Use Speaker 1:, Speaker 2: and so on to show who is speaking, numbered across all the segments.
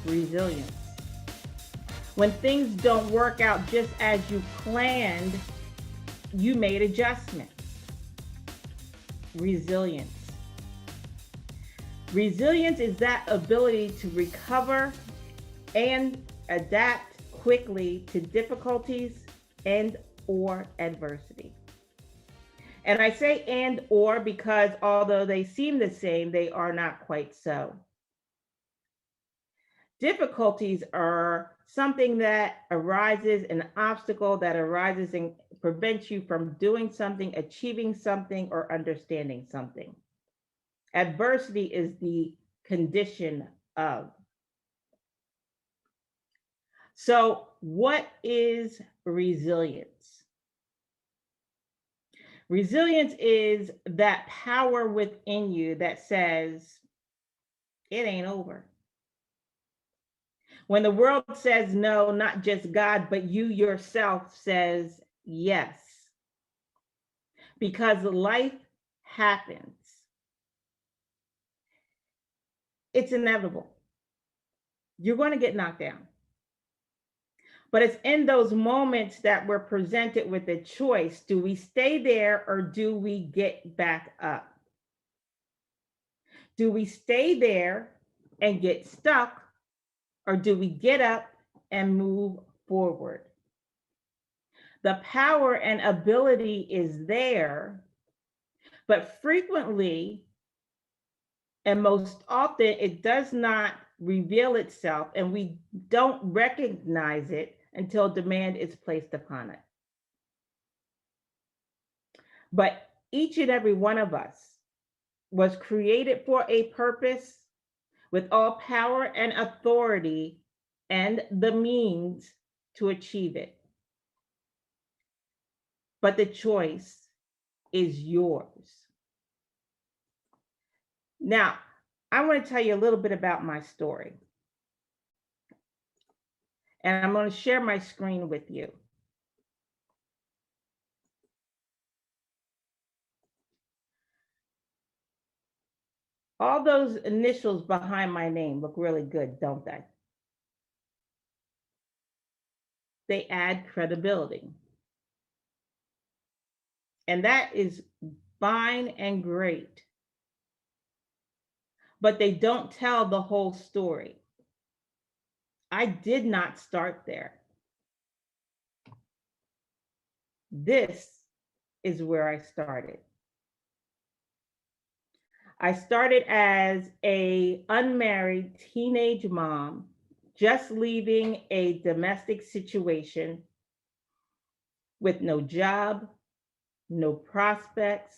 Speaker 1: Resilience. When things don't work out just as you planned, you made adjustments. Resilience. Resilience is that ability to recover and adapt quickly to difficulties and or adversity. And I say and or because although they seem the same, they are not quite so. Difficulties are something that arises, an obstacle that arises and prevents you from doing something, achieving something, or understanding something. Adversity is the condition of. So, what is resilience? Resilience is that power within you that says, it ain't over. When the world says no, not just God, but you yourself says yes. Because life happens. It's inevitable. You're going to get knocked down. But it's in those moments that we're presented with a choice. Do we stay there or do we get back up? Do we stay there and get stuck or do we get up and move forward? The power and ability is there, but frequently and most often it does not reveal itself and we don't recognize it until demand is placed upon it. But each and every one of us was created for a purpose with all power and authority and the means to achieve it. But the choice is yours. Now, I want to tell you a little bit about my story. And I'm going to share my screen with you. All those initials behind my name look really good, don't they? They add credibility. And that is fine and great. But they don't tell the whole story. I did not start there. This is where I started. I started as an unmarried teenage mom, just leaving a domestic situation with no job, no prospects,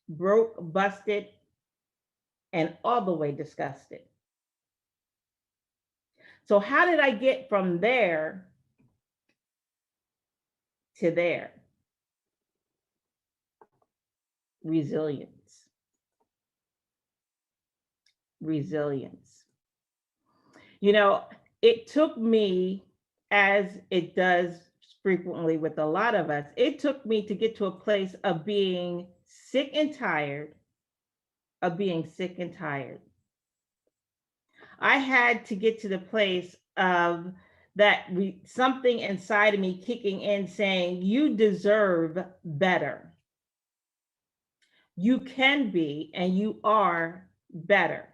Speaker 1: broke, busted, and all the way disgusted. So how did I get from there to there? Resilience. Resilience. You know, it took me, as it does frequently with a lot of us, it took me to get to a place of being sick and tired of being sick and tired. I had to get to the place of that something inside of me kicking in saying, you deserve better. You can be and you are better.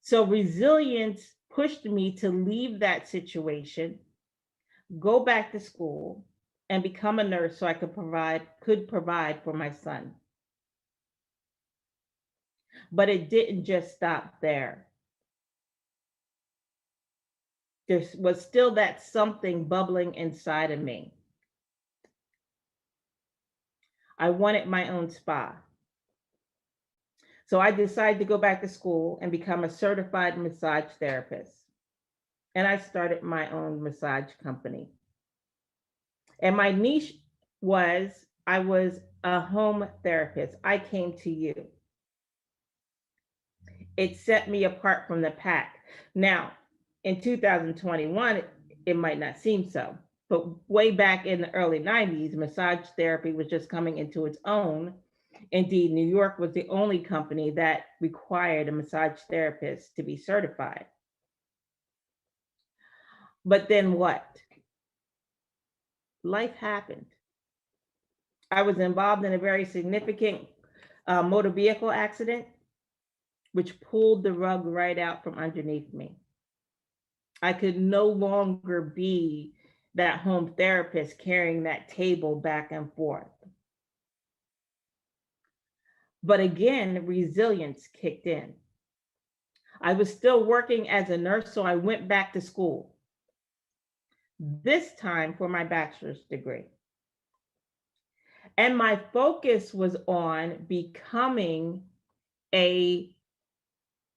Speaker 1: So resilience pushed me to leave that situation, go back to school, and become a nurse so I could provide for my son. But it didn't just stop there. There was still that something bubbling inside of me. I wanted my own spa. So I decided to go back to school and become a certified massage therapist. And I started my own massage company. And my niche was, I was a home therapist. I came to you. It set me apart from the pack. Now, in 2021, it might not seem so, but way back in the early 90s, massage therapy was just coming into its own. Indeed, New York was the only company that required a massage therapist to be certified. But then what? Life happened. I was involved in a very significant motor vehicle accident, which pulled the rug right out from underneath me. I could no longer be that home therapist carrying that table back and forth. But again, resilience kicked in. I was still working as a nurse, so I went back to school, this time for my bachelor's degree. And my focus was on becoming a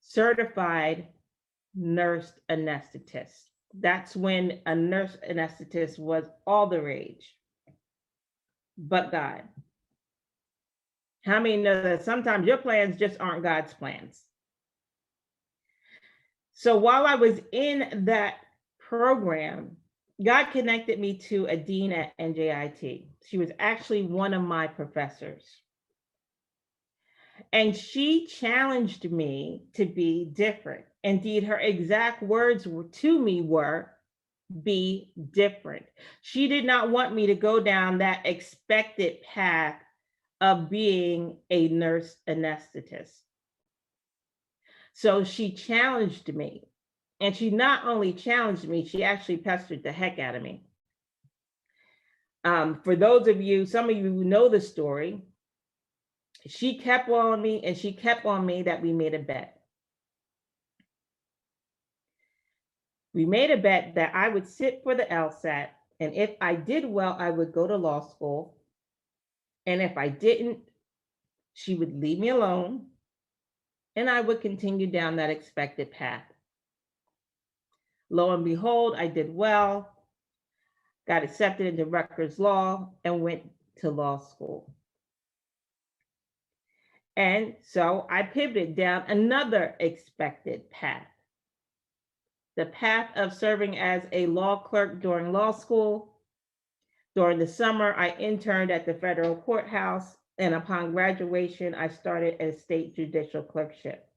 Speaker 1: certified nurse anesthetist. That's when a nurse anesthetist was all the rage. But God. How many know that sometimes your plans just aren't God's plans? So while I was in that program, God connected me to a dean at NJIT. She was actually one of my professors. And she challenged me to be different. Indeed, her exact words to me were, be different. She did not want me to go down that expected path of being a nurse anesthetist. So she challenged me. And she not only challenged me, she actually pestered the heck out of me. For those of you, some of you who know the story, she kept on me and she kept on me that we made a bet. We made a bet that I would sit for the LSAT, and if I did well, I would go to law school. And if I didn't, she would leave me alone, and I would continue down that expected path. Lo and behold, I did well, got accepted into Rutgers Law, and went to law school. And so I pivoted down another expected path, the path of serving as a law clerk during law school. During the summer, I interned at the federal courthouse, and upon graduation, I started a state judicial clerkship.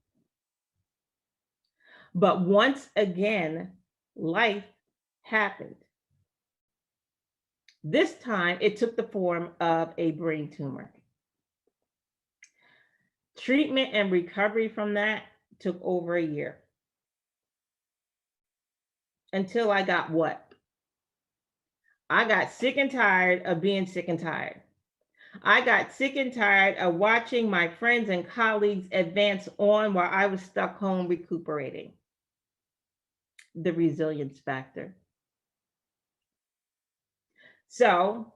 Speaker 1: But once again, life happened. This time, it took the form of a brain tumor. Treatment and recovery from that took over a year. Until I got what? I got sick and tired of being sick and tired. I got sick and tired of watching my friends and colleagues advance on while I was stuck home recuperating. The resilience factor. So,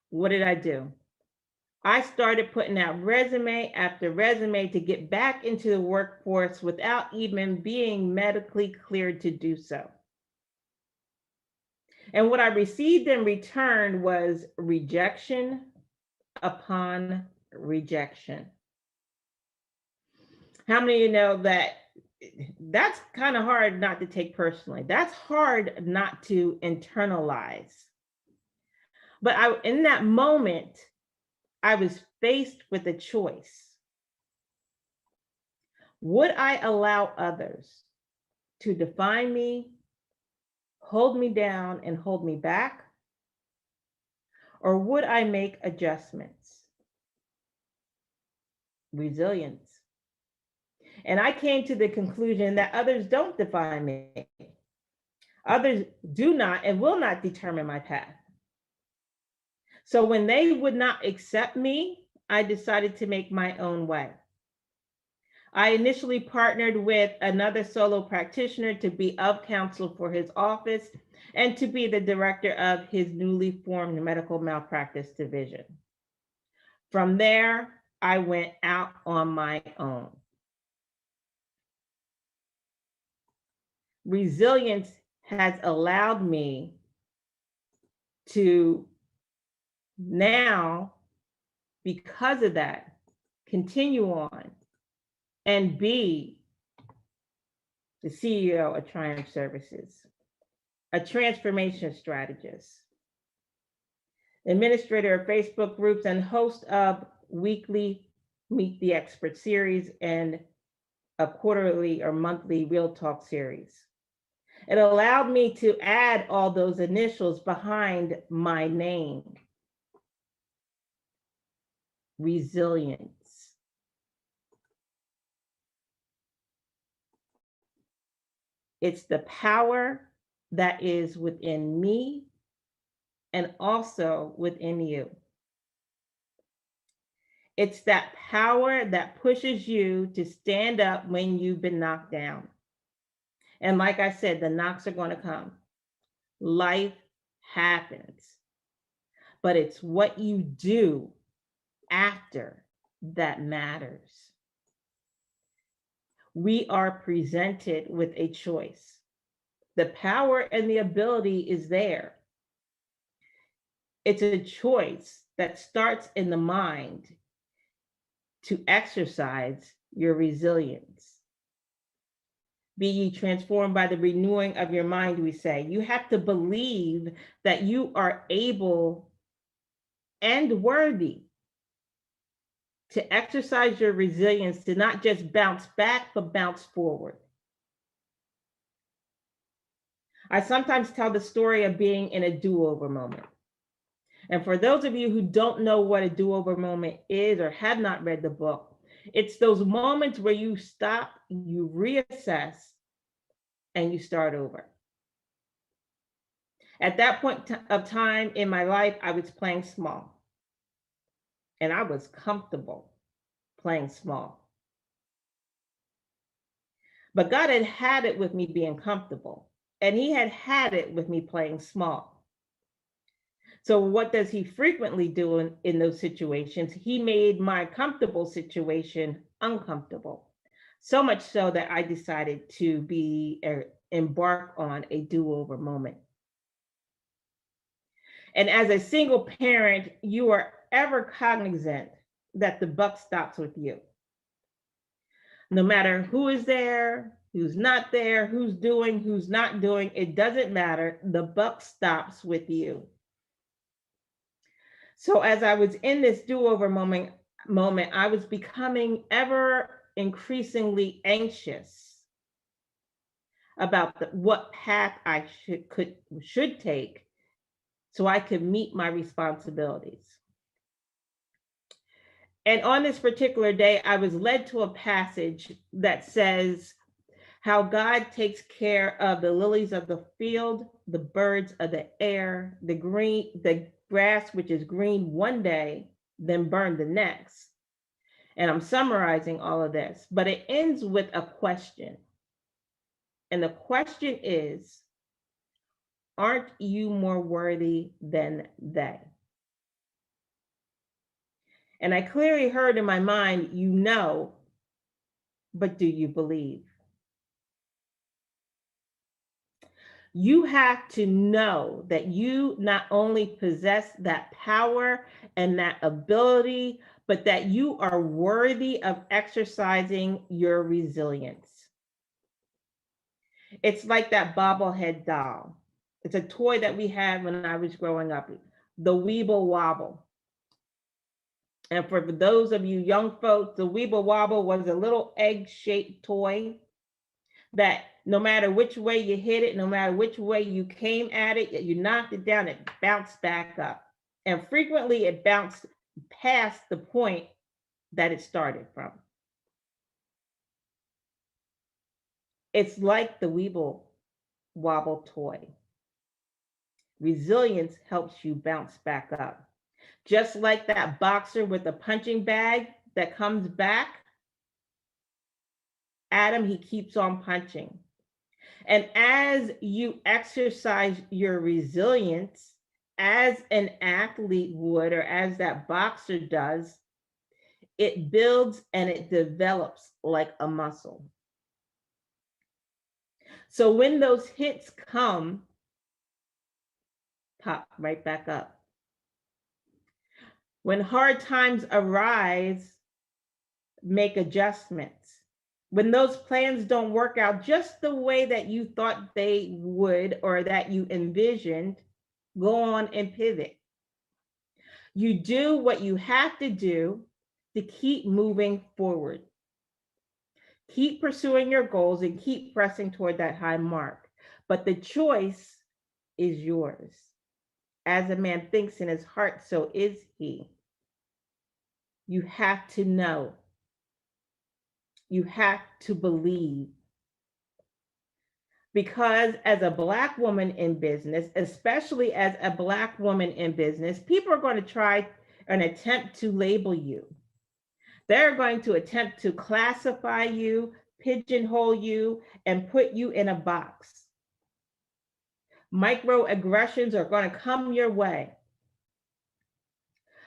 Speaker 1: what did I do? I started putting out resume after resume to get back into the workforce without even being medically cleared to do so. And what I received in return was rejection upon rejection. How many of you know that that's kind of hard not to take personally? That's hard not to internalize. But in that moment, I was faced with a choice. Would I allow others to define me, hold me down, and hold me back? Or would I make adjustments? Resilience. And I came to the conclusion that others don't define me. Others do not and will not determine my path. So when they would not accept me, I decided to make my own way. I initially partnered with another solo practitioner to be of counsel for his office and to be the director of his newly formed medical malpractice division. From there, I went out on my own. Resilience has allowed me to now, because of that, continue on and be the CEO of Triumph Services, a transformation strategist, administrator of Facebook groups, and host of weekly Meet the Expert series and a quarterly or monthly Real Talk series. It allowed me to add all those initials behind my name. Resilience. It's the power that is within me and also within you. It's that power that pushes you to stand up when you've been knocked down. And like I said, the knocks are going to come. Life happens. But it's what you do after that matters. We are presented with a choice. The power and the ability is there. It's a choice that starts in the mind to exercise your resilience. Be ye transformed by the renewing of your mind, we say. You have to believe that you are able and worthy to exercise your resilience, to not just bounce back, but bounce forward. I sometimes tell the story of being in a do-over moment. And for those of you who don't know what a do-over moment is or have not read the book, it's those moments where you stop, you reassess, and you start over. At that point of time in my life, I was playing small. And I was comfortable playing small. But God had had it with me being comfortable. And he had had it with me playing small. So what does he frequently do in those situations? He made my comfortable situation uncomfortable. So much so that I decided to embark on a do-over moment. And as a single parent, you are ever cognizant that the buck stops with you. No matter who is there, who's not there, who's doing, who's not doing, it doesn't matter. The buck stops with you. So as I was in this do-over moment, I was becoming ever increasingly anxious about what path I should take so I could meet my responsibilities. And on this particular day, I was led to a passage that says how God takes care of the lilies of the field, the birds of the air, the grass, which is green one day, then burned the next. And I'm summarizing all of this, but it ends with a question. And the question is, aren't you more worthy than they? And I clearly heard in my mind, you know, but do you believe? You have to know that you not only possess that power and that ability, but that you are worthy of exercising your resilience. It's like that bobblehead doll. It's a toy that we had when I was growing up, the Weeble Wobble. And for those of you young folks, the Weeble Wobble was a little egg-shaped toy that no matter which way you hit it, no matter which way you came at it, you knocked it down, it bounced back up. And frequently it bounced past the point that it started from. It's like the Weeble Wobble toy. Resilience helps you bounce back up. Just like that boxer with a punching bag that comes back, Adam, he keeps on punching. And as you exercise your resilience, as an athlete would, or as that boxer does, it builds and it develops like a muscle. So when those hits come, pop right back up. When hard times arise, make adjustments. When those plans don't work out just the way that you thought they would or that you envisioned, go on and pivot. You do what you have to do to keep moving forward. Keep pursuing your goals and keep pressing toward that high mark. But the choice is yours. As a man thinks in his heart, so is he. You have to know. You have to believe. Because as a Black woman in business, especially as a Black woman in business, people are going to try and attempt to label you. They're going to attempt to classify you, pigeonhole you, and put you in a box. Microaggressions are going to come your way.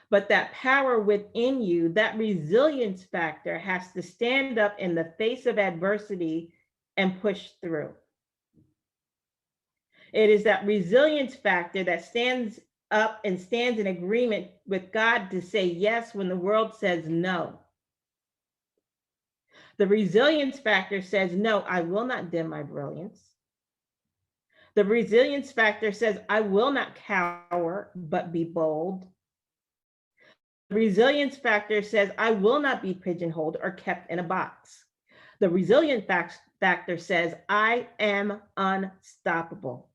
Speaker 1: But that power within you, that resilience factor, has to stand up in the face of adversity and push through. It is that resilience factor that stands up and stands in agreement with God to say yes when the world says no. The resilience factor says, no, I will not dim my brilliance. The resilience factor says, I will not cower, but be bold. The resilience factor says, I will not be pigeonholed or kept in a box. The resilience factor says, I am unstoppable.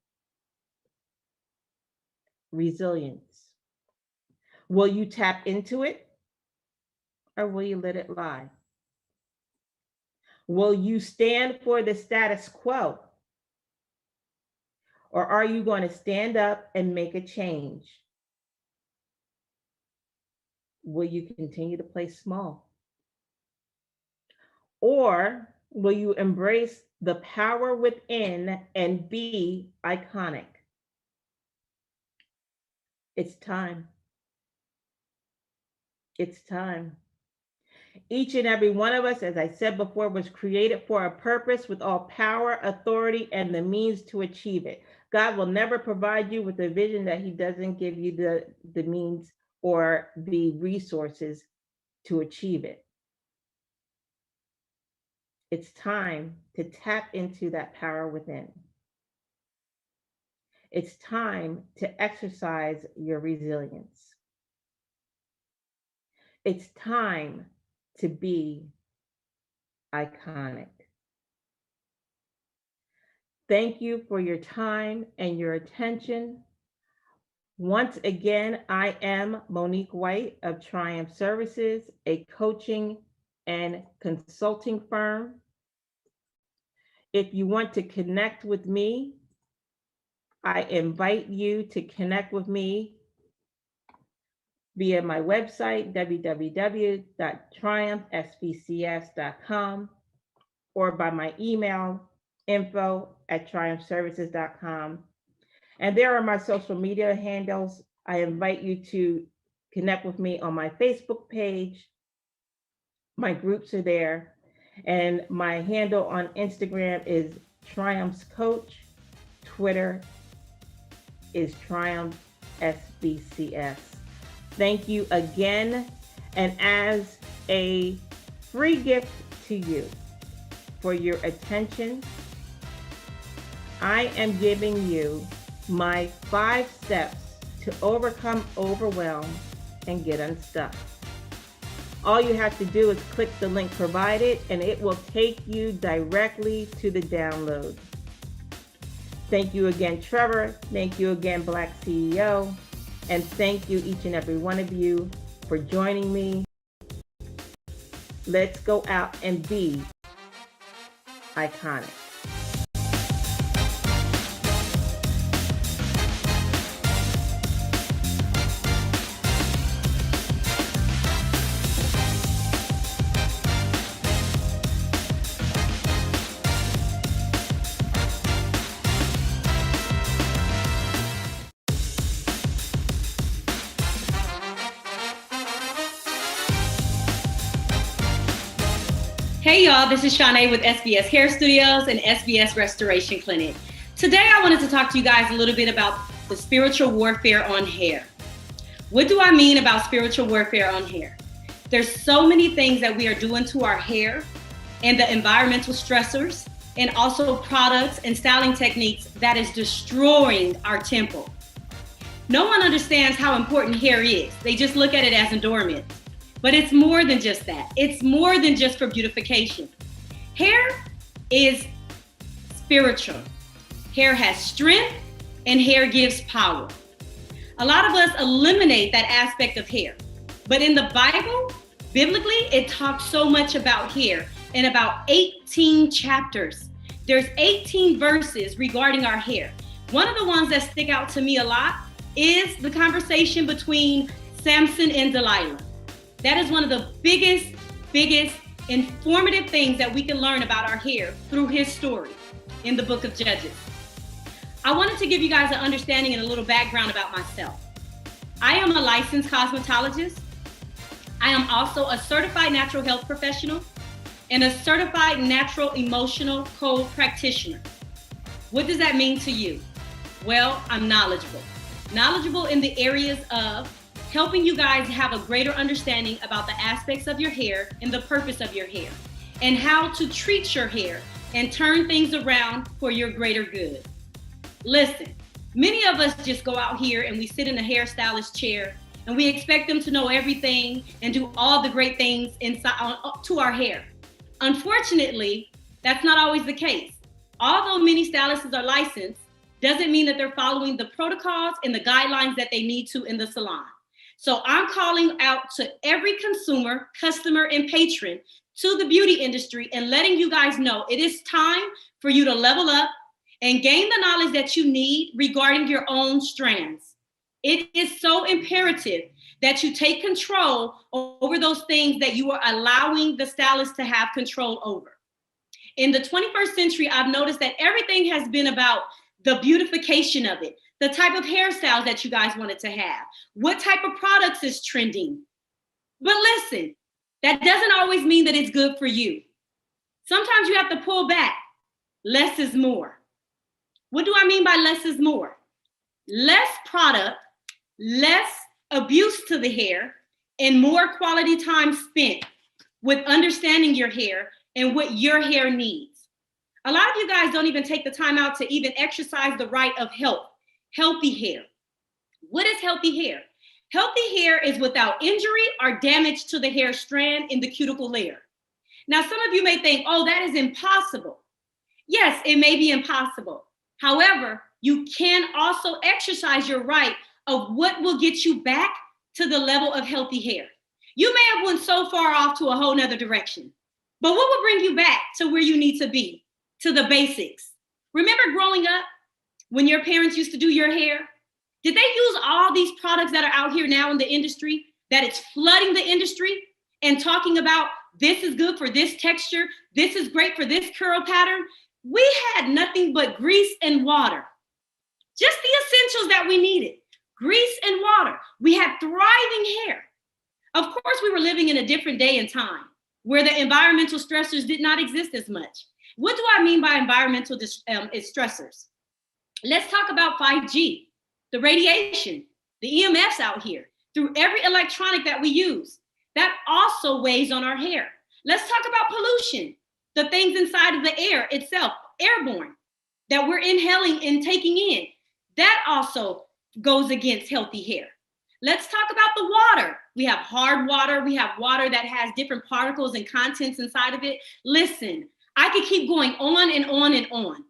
Speaker 1: Resilience. Will you tap into it or will you let it lie? Will you stand for the status quo? Or are you going to stand up and make a change? Will you continue to play small? Or will you embrace the power within and be iconic? It's time. It's time. Each and every one of us, as I said before, was created for a purpose with all power, authority, and the means to achieve it. God will never provide you with a vision that he doesn't give you the means or the resources to achieve it. It's time to tap into that power within. It's time to exercise your resilience. It's time to be iconic. Thank you for your time and your attention. Once again, I am Monique White of Triumph Services, a coaching and consulting firm. If you want to connect with me, I invite you to connect with me via my website, www.triumphsbcs.com, or by my email, info@triumphservices.com. And there are my social media handles. I invite you to connect with me on my Facebook page. My groups are there. And my handle on Instagram is Triumphs Coach. Twitter is Triumph SBCS. Thank you again. And as a free gift to you for your attention, I am giving you my 5 steps to overcome overwhelm and get unstuck. All you have to do is click the link provided and it will take you directly to the download. Thank you again, Trevor. Thank you again, BlackCEO. And thank you, each and every one of you, for joining me. Let's go out and be iconic.
Speaker 2: Hey y'all, this is Shanae with SBS Hair Studios and SBS Restoration Clinic. Today I wanted to talk to you guys a little bit about the spiritual warfare on hair. What do I mean about spiritual warfare on hair? There's so many things that we are doing to our hair and the environmental stressors and also products and styling techniques that is destroying our temple. No one understands how important hair is. They just look at it as adornment. But it's more than just that. It's more than just for beautification. Hair is spiritual. Hair has strength and hair gives power. A lot of us eliminate that aspect of hair. But in the Bible, biblically, it talks so much about hair in about 18 chapters. There's 18 verses regarding our hair. One of the ones that stick out to me a lot is the conversation between Samson and Delilah. That is one of the biggest informative things that we can learn about our hair through his story in the book of Judges. I wanted to give you guys an understanding and a little background about myself. I am a licensed cosmetologist. I am also a certified natural health professional and a certified natural emotional code practitioner. What does that mean to you? Well, I'm knowledgeable. Knowledgeable in the areas of helping you guys have a greater understanding about the aspects of your hair and the purpose of your hair and how to treat your hair and turn things around for your greater good. Listen, many of us just go out here and we sit in a hairstylist chair and we expect them to know everything and do all the great things inside to our hair. Unfortunately, that's not always the case. Although many stylists are licensed, doesn't mean that they're following the protocols and the guidelines that they need to in the salon. So I'm calling out to every consumer, customer, and patron to the beauty industry and letting you guys know it is time for you to level up and gain the knowledge that you need regarding your own strands. It is so imperative that you take control over those things that you are allowing the stylist to have control over. In the 21st century, I've noticed that everything has been about the beautification of it, the type of hairstyles that you guys wanted to have, what type of products is trending. But listen, that doesn't always mean that it's good for you. Sometimes you have to pull back. Less is more. What do I mean by less is more? Less product, less abuse to the hair, and more quality time spent with understanding your hair and what your hair needs. A lot of you guys don't even take the time out to even exercise the right of health, healthy hair. What is healthy hair? Healthy hair is without injury or damage to the hair strand in the cuticle layer. Now, some of you may think, oh, that is impossible. Yes, it may be impossible. However, you can also exercise your right of what will get you back to the level of healthy hair. You may have went so far off to a whole nother direction, but what will bring you back to where you need to be? To the basics. Remember growing up when your parents used to do your hair? Did they use all these products that are out here now in the industry that it's flooding the industry and talking about this is good for this texture, this is great for this curl pattern? We had nothing but grease and water. Just the essentials that we needed. Grease and water. We had thriving hair. Of course, we were living in a different day and time where the environmental stressors did not exist as much. What do I mean by environmental stressors? Let's talk about 5G, the radiation, the EMFs out here, through every electronic that we use. That also weighs on our hair. Let's talk about pollution, the things inside of the air itself, airborne, that we're inhaling and taking in. That also goes against healthy hair. Let's talk about the water. We have hard water. We have water that has different particles and contents inside of it. Listen, I could keep going on and on and on.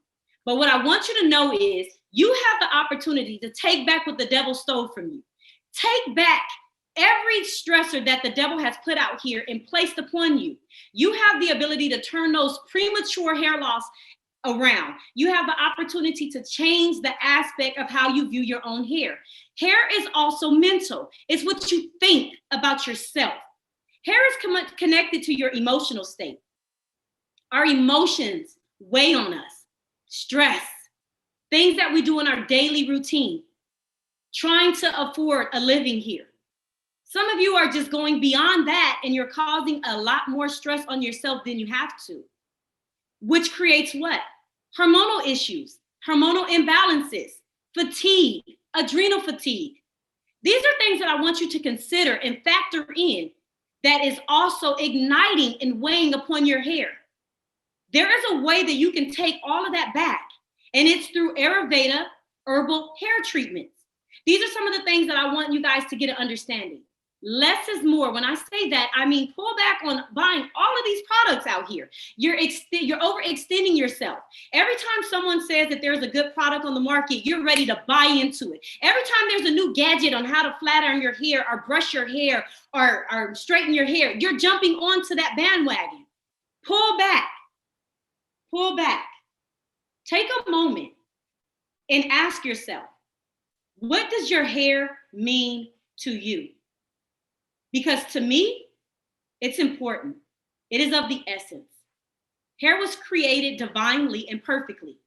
Speaker 2: But what I want you to know is you have the opportunity to take back what the devil stole from you. Take back every stressor that the devil has put out here and placed upon you. You have the ability to turn those premature hair loss around. You have the opportunity to change the aspect of how you view your own hair. Hair is also mental. It's what you think about yourself. Hair is connected to your emotional state. Our emotions weigh on us. Stress, things that we do in our daily routine, trying to afford a living here. Some of you are just going beyond that and you're causing a lot more stress on yourself than you have to, which creates what? Hormonal issues, hormonal imbalances, fatigue, adrenal fatigue. These are things that I want you to consider and factor in that is also igniting and weighing upon your hair. There is a way that you can take all of that back, and it's through Ayurveda herbal hair treatments. These are some of the things that I want you guys to get an understanding. Less is more. When I say that, I mean pull back on buying all of these products out here. You're overextending yourself. Every time someone says that there's a good product on the market, you're ready to buy into it. Every time there's a new gadget on how to flatten your hair or brush your hair or straighten your hair, you're jumping onto that bandwagon. Pull back. Pull back. Take a moment and ask yourself, what does your hair mean to you? Because to me, it's important. It is of the essence. Hair was created divinely and perfectly.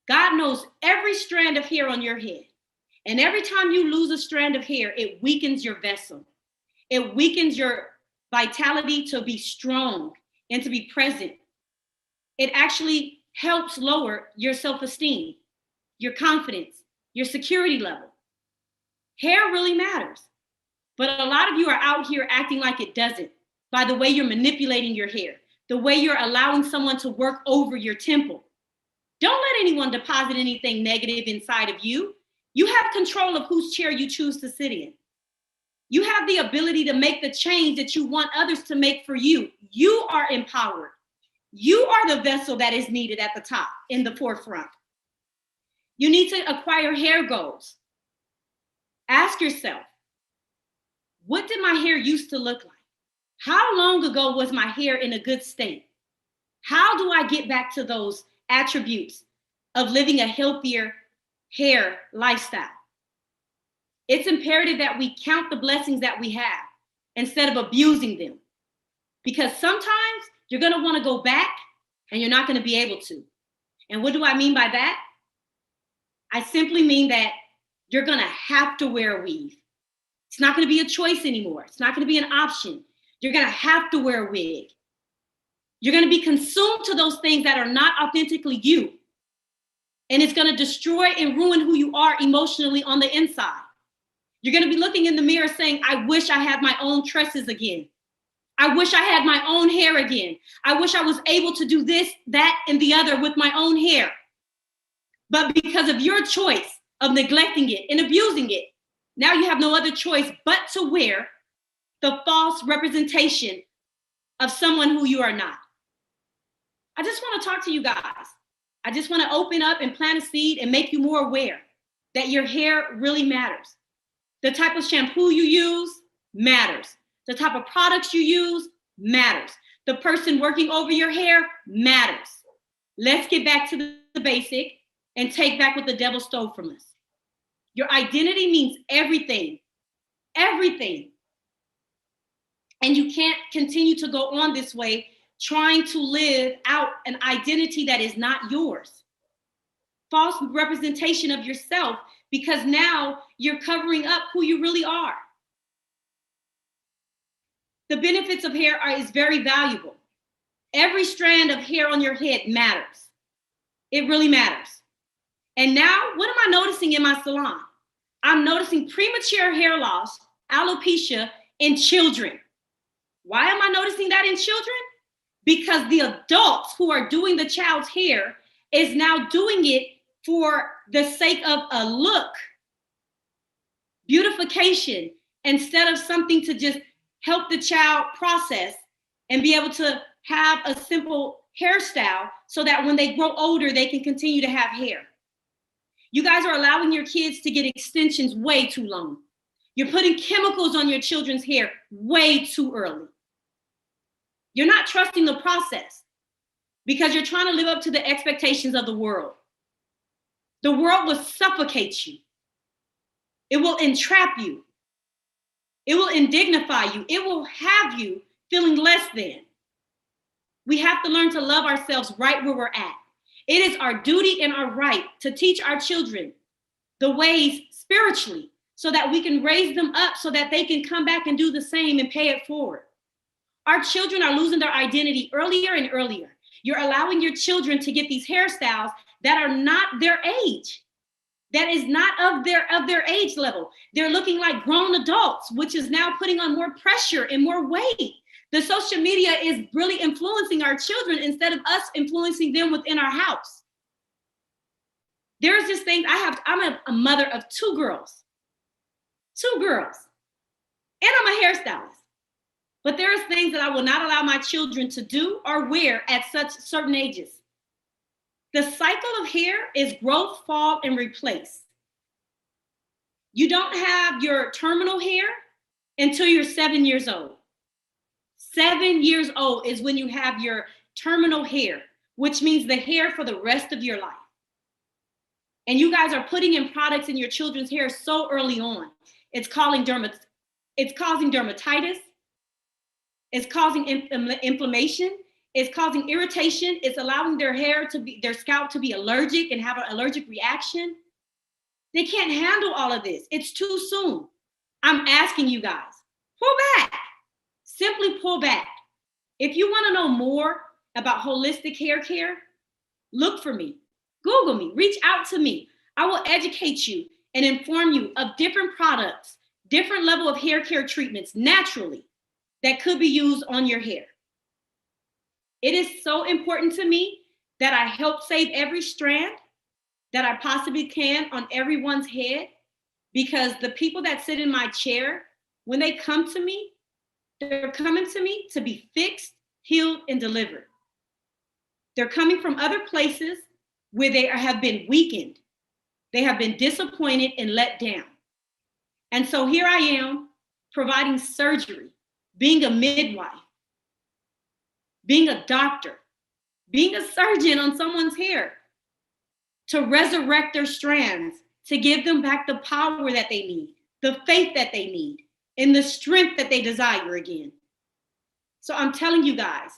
Speaker 2: God knows every strand of hair on your head. And every time you lose a strand of hair, it weakens your vessel. It weakens your vitality to be strong and to be present. It actually helps lower your self-esteem, your confidence, your security level. Hair really matters. But a lot of you are out here acting like it doesn't by the way you're manipulating your hair, the way you're allowing someone to work over your temple. Don't let anyone deposit anything negative inside of you. You have control of whose chair you choose to sit in. You have the ability to make the change that you want others to make for you. You are empowered. You are the vessel that is needed at the top, in the forefront. You need to acquire hair goals. Ask yourself, what did my hair used to look like? How long ago was my hair in a good state? How do I get back to those attributes of living a healthier hair lifestyle? It's imperative that we count the blessings that we have instead of abusing them. Because sometimes you're going to want to go back and you're not going to be able to. And what do I mean by that? I simply mean that you're going to have to wear a weave. It's not going to be a choice anymore. It's not going to be an option. You're going to have to wear a wig. You're going to be consumed to those things that are not authentically you. And it's going to destroy and ruin who you are emotionally on the inside. You're going to be looking in the mirror saying, I wish I had my own tresses again. I wish I had my own hair again. I wish I was able to do this, that, and the other with my own hair. But because of your choice of neglecting it and abusing it, now you have no other choice but to wear the false representation of someone who you are not. I just want to talk to you guys. I just want to open up and plant a seed and make you more aware that your hair really matters. The type of shampoo you use matters. The type of products you use matters. The person working over your hair matters. Let's get back to the basic and take back what the devil stole from us. Your identity means everything, everything. And you can't continue to go on this way trying to live out an identity that is not yours. False representation of yourself, because now you're covering up who you really are. The benefits of hair is very valuable. Every strand of hair on your head matters. It really matters. And now, what am I noticing in my salon? I'm noticing premature hair loss, alopecia in children. Why am I noticing that in children? Because the adults who are doing the child's hair is now doing it for the sake of a look, beautification, instead of something to just help the child process and be able to have a simple hairstyle so that when they grow older, they can continue to have hair. You guys are allowing your kids to get extensions way too long. You're putting chemicals on your children's hair way too early. You're not trusting the process because you're trying to live up to the expectations of the world. The world will suffocate you. It will entrap you. It will indignify you. It will have you feeling less than. We have to learn to love ourselves right where we're at. It is our duty and our right to teach our children the ways spiritually so that we can raise them up so that they can come back and do the same and pay it forward. Our children are losing their identity earlier and earlier. You're allowing your children to get these hairstyles that are not their age, that is not of their age level. They're looking like grown adults, which is now putting on more pressure and more weight. The social media is really influencing our children instead of us influencing them within our house. There's this thing, I'm a mother of two girls. And I'm a hairstylist. But there are things that I will not allow my children to do or wear at such certain ages. The cycle of hair is growth, fall, and replace. You don't have your terminal hair until you're 7 years old. 7 years old is when you have your terminal hair, which means the hair for the rest of your life. And you guys are putting in products in your children's hair so early on. It's causing dermatitis. It's causing inflammation. It's causing irritation. It's allowing their scalp to be allergic and have an allergic reaction. They can't handle all of this. It's too soon. I'm asking you guys, pull back. Simply pull back. If you want to know more about holistic hair care, look for me. Google me. Reach out to me. I will educate you and inform you of different products, different level of hair care treatments naturally that could be used on your hair. It is so important to me that I help save every strand that I possibly can on everyone's head, because the people that sit in my chair, when they come to me, they're coming to me to be fixed, healed, and delivered. They're coming from other places where they have been weakened. They have been disappointed and let down. And so here I am providing surgery, being a midwife, being a doctor, being a surgeon on someone's hair to resurrect their strands, to give them back the power that they need, the faith that they need, and the strength that they desire again. So I'm telling you guys,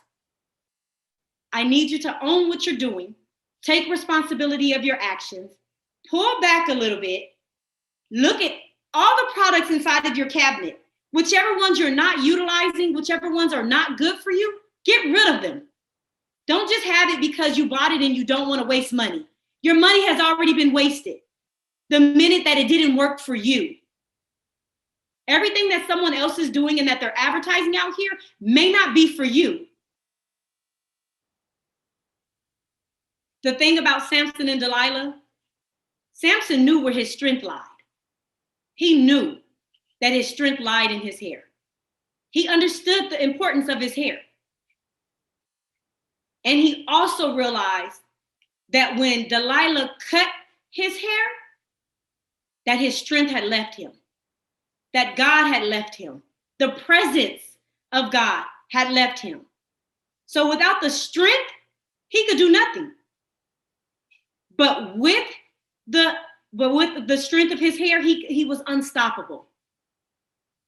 Speaker 2: I need you to own what you're doing, take responsibility of your actions, pull back a little bit, look at all the products inside of your cabinet. Whichever ones you're not utilizing, whichever ones are not good for you, get rid of them. Don't just have it because you bought it and you don't want to waste money. Your money has already been wasted the minute that it didn't work for you. Everything that someone else is doing and that they're advertising out here may not be for you. The thing about Samson and Delilah, Samson knew where his strength lied. He knew that his strength lied in his hair. He understood the importance of his hair. And he also realized that when Delilah cut his hair, that his strength had left him, that God had left him. The presence of God had left him. So without the strength, he could do nothing. But with the strength of his hair, he was unstoppable.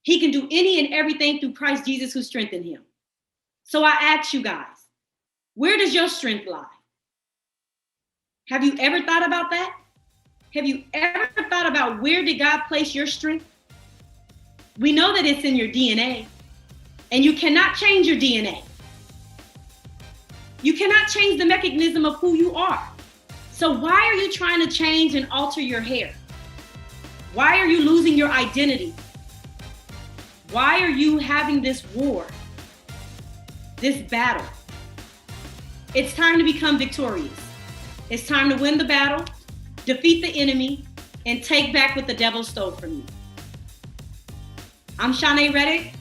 Speaker 2: He can do any and everything through Christ Jesus who strengthened him. So I ask you guys, where does your strength lie? Have you ever thought about that? Have you ever thought about where did God place your strength? We know that it's in your DNA, and you cannot change your DNA. You cannot change the mechanism of who you are. So why are you trying to change and alter your hair? Why are you losing your identity? Why are you having this war, this battle? It's time to become victorious. It's time to win the battle, defeat the enemy, and take back what the devil stole from you. I'm Shanae Reddick,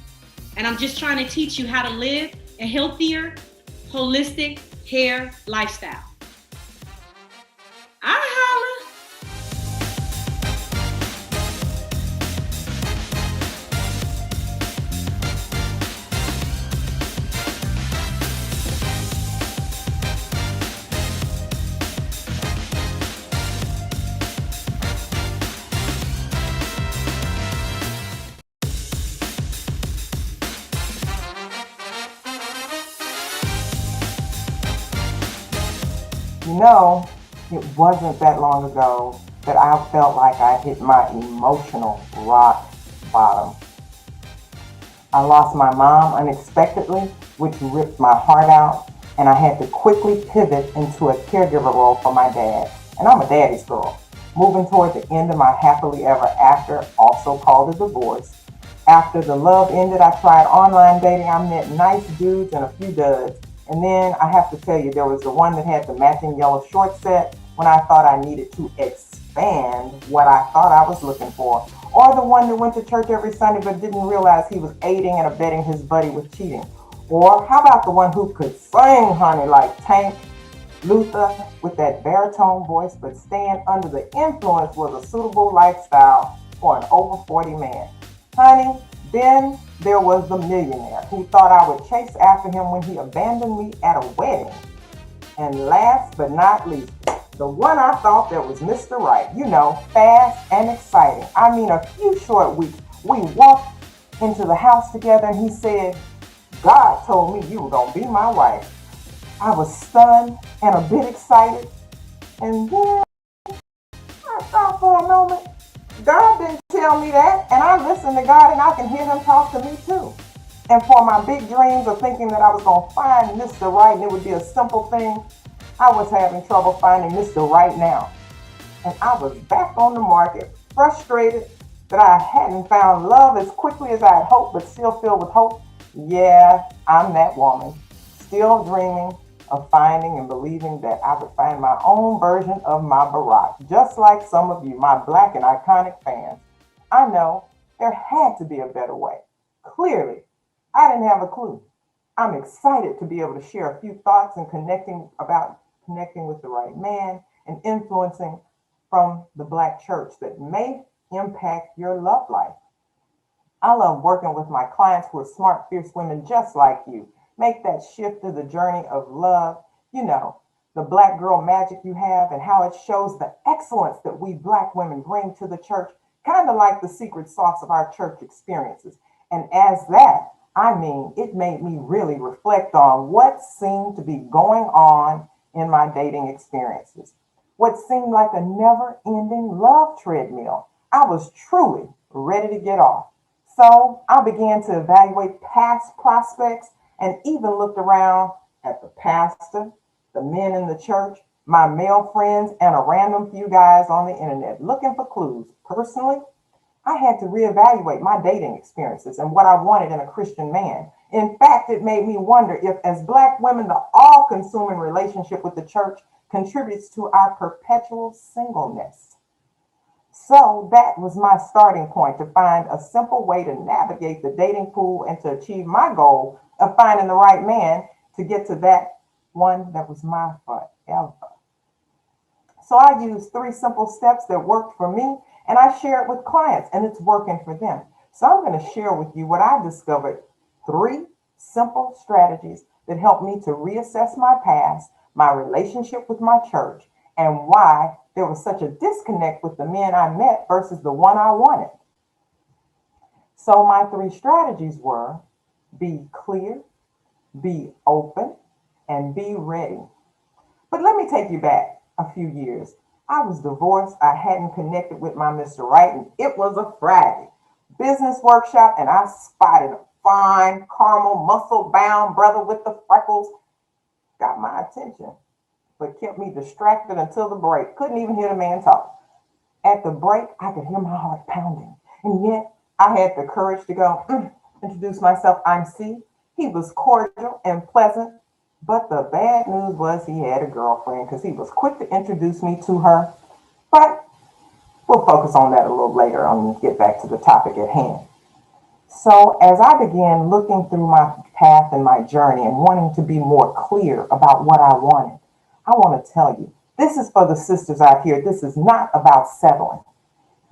Speaker 2: and I'm just trying to teach you how to live a healthier, holistic hair lifestyle. I holla.
Speaker 3: You know, it wasn't that long ago that I felt like I hit my emotional rock bottom. I lost my mom unexpectedly, which ripped my heart out, and I had to quickly pivot into a caregiver role for my dad. And I'm a daddy's girl. Moving toward the end of my happily ever after, also called a divorce. After the love ended, I tried online dating. I met nice dudes and a few duds. And then I have to tell you, there was the one that had the matching yellow short set when I thought I needed to expand what I thought I was looking for. Or the one that went to church every Sunday but didn't realize he was aiding and abetting his buddy with cheating? Or how about the one who could sing, honey, like Tank Luther with that baritone voice, but staying under the influence was a suitable lifestyle for an over 40 man? Honey, then there was the millionaire who thought I would chase after him when he abandoned me at a wedding. And last but not least, the one I thought that was Mr. Right, fast and exciting. I mean, a few short weeks, we walked into the house together and he said, God told me you were going to be my wife. I was stunned and a bit excited. And then I thought for a moment, God didn't tell me that. And I listened to God and I can hear him talk to me too. And for my big dreams of thinking that I was going to find Mr. Right and it would be a simple thing, I was having trouble finding Mr. Right now. And I was back on the market, frustrated that I hadn't found love as quickly as I had hoped, but still filled with hope. Yeah, I'm that woman, still dreaming of finding and believing that I would find my own version of my Barack, just like some of you, my Black and iconic fans. I know there had to be a better way. Clearly, I didn't have a clue. I'm excited to be able to share a few thoughts and connecting with the right man and influencing from the Black church that may impact your love life. I love working with my clients who are smart, fierce women just like you. Make that shift to the journey of love, the Black girl magic you have and how it shows the excellence that we Black women bring to the church, kind of like the secret sauce of our church experiences. And as that, I mean, it made me really reflect on what seemed to be going on in my dating experiences. What seemed like a never ending love treadmill. I was truly ready to get off. So I began to evaluate past prospects and even looked around at the pastor, the men in the church, my male friends, and a random few guys on the internet looking for clues. Personally, I had to reevaluate my dating experiences and what I wanted in a Christian man. In fact, it made me wonder if, as Black women, the all consuming relationship with the church contributes to our perpetual singleness. So that was my starting point to find a simple way to navigate the dating pool and to achieve my goal of finding the right man to get to that one that was my forever. So I used 3 simple steps that worked for me and I share it with clients and it's working for them. So I'm going to share with you what I discovered, 3 simple strategies that helped me to reassess my past, my relationship with my church, and why there was such a disconnect with the men I met versus the one I wanted. So my 3 strategies were: be clear, be open, and be ready. But let me take you back a few years. I was divorced. I hadn't connected with my Mr. Right, and it was a Friday business workshop, and I spotted a fine, caramel, muscle-bound brother with the freckles. Got my attention, but kept me distracted until the break. Couldn't even hear the man talk. At the break, I could hear my heart pounding, and yet I had the courage to go, introduce myself. I'm C. He was cordial and pleasant, but the bad news was he had a girlfriend because he was quick to introduce me to her. But we'll focus on that a little later and get back to the topic at hand. So as I began looking through my path and my journey and wanting to be more clear about what I wanted, I want to tell you, this is for the sisters out here. This is not about settling.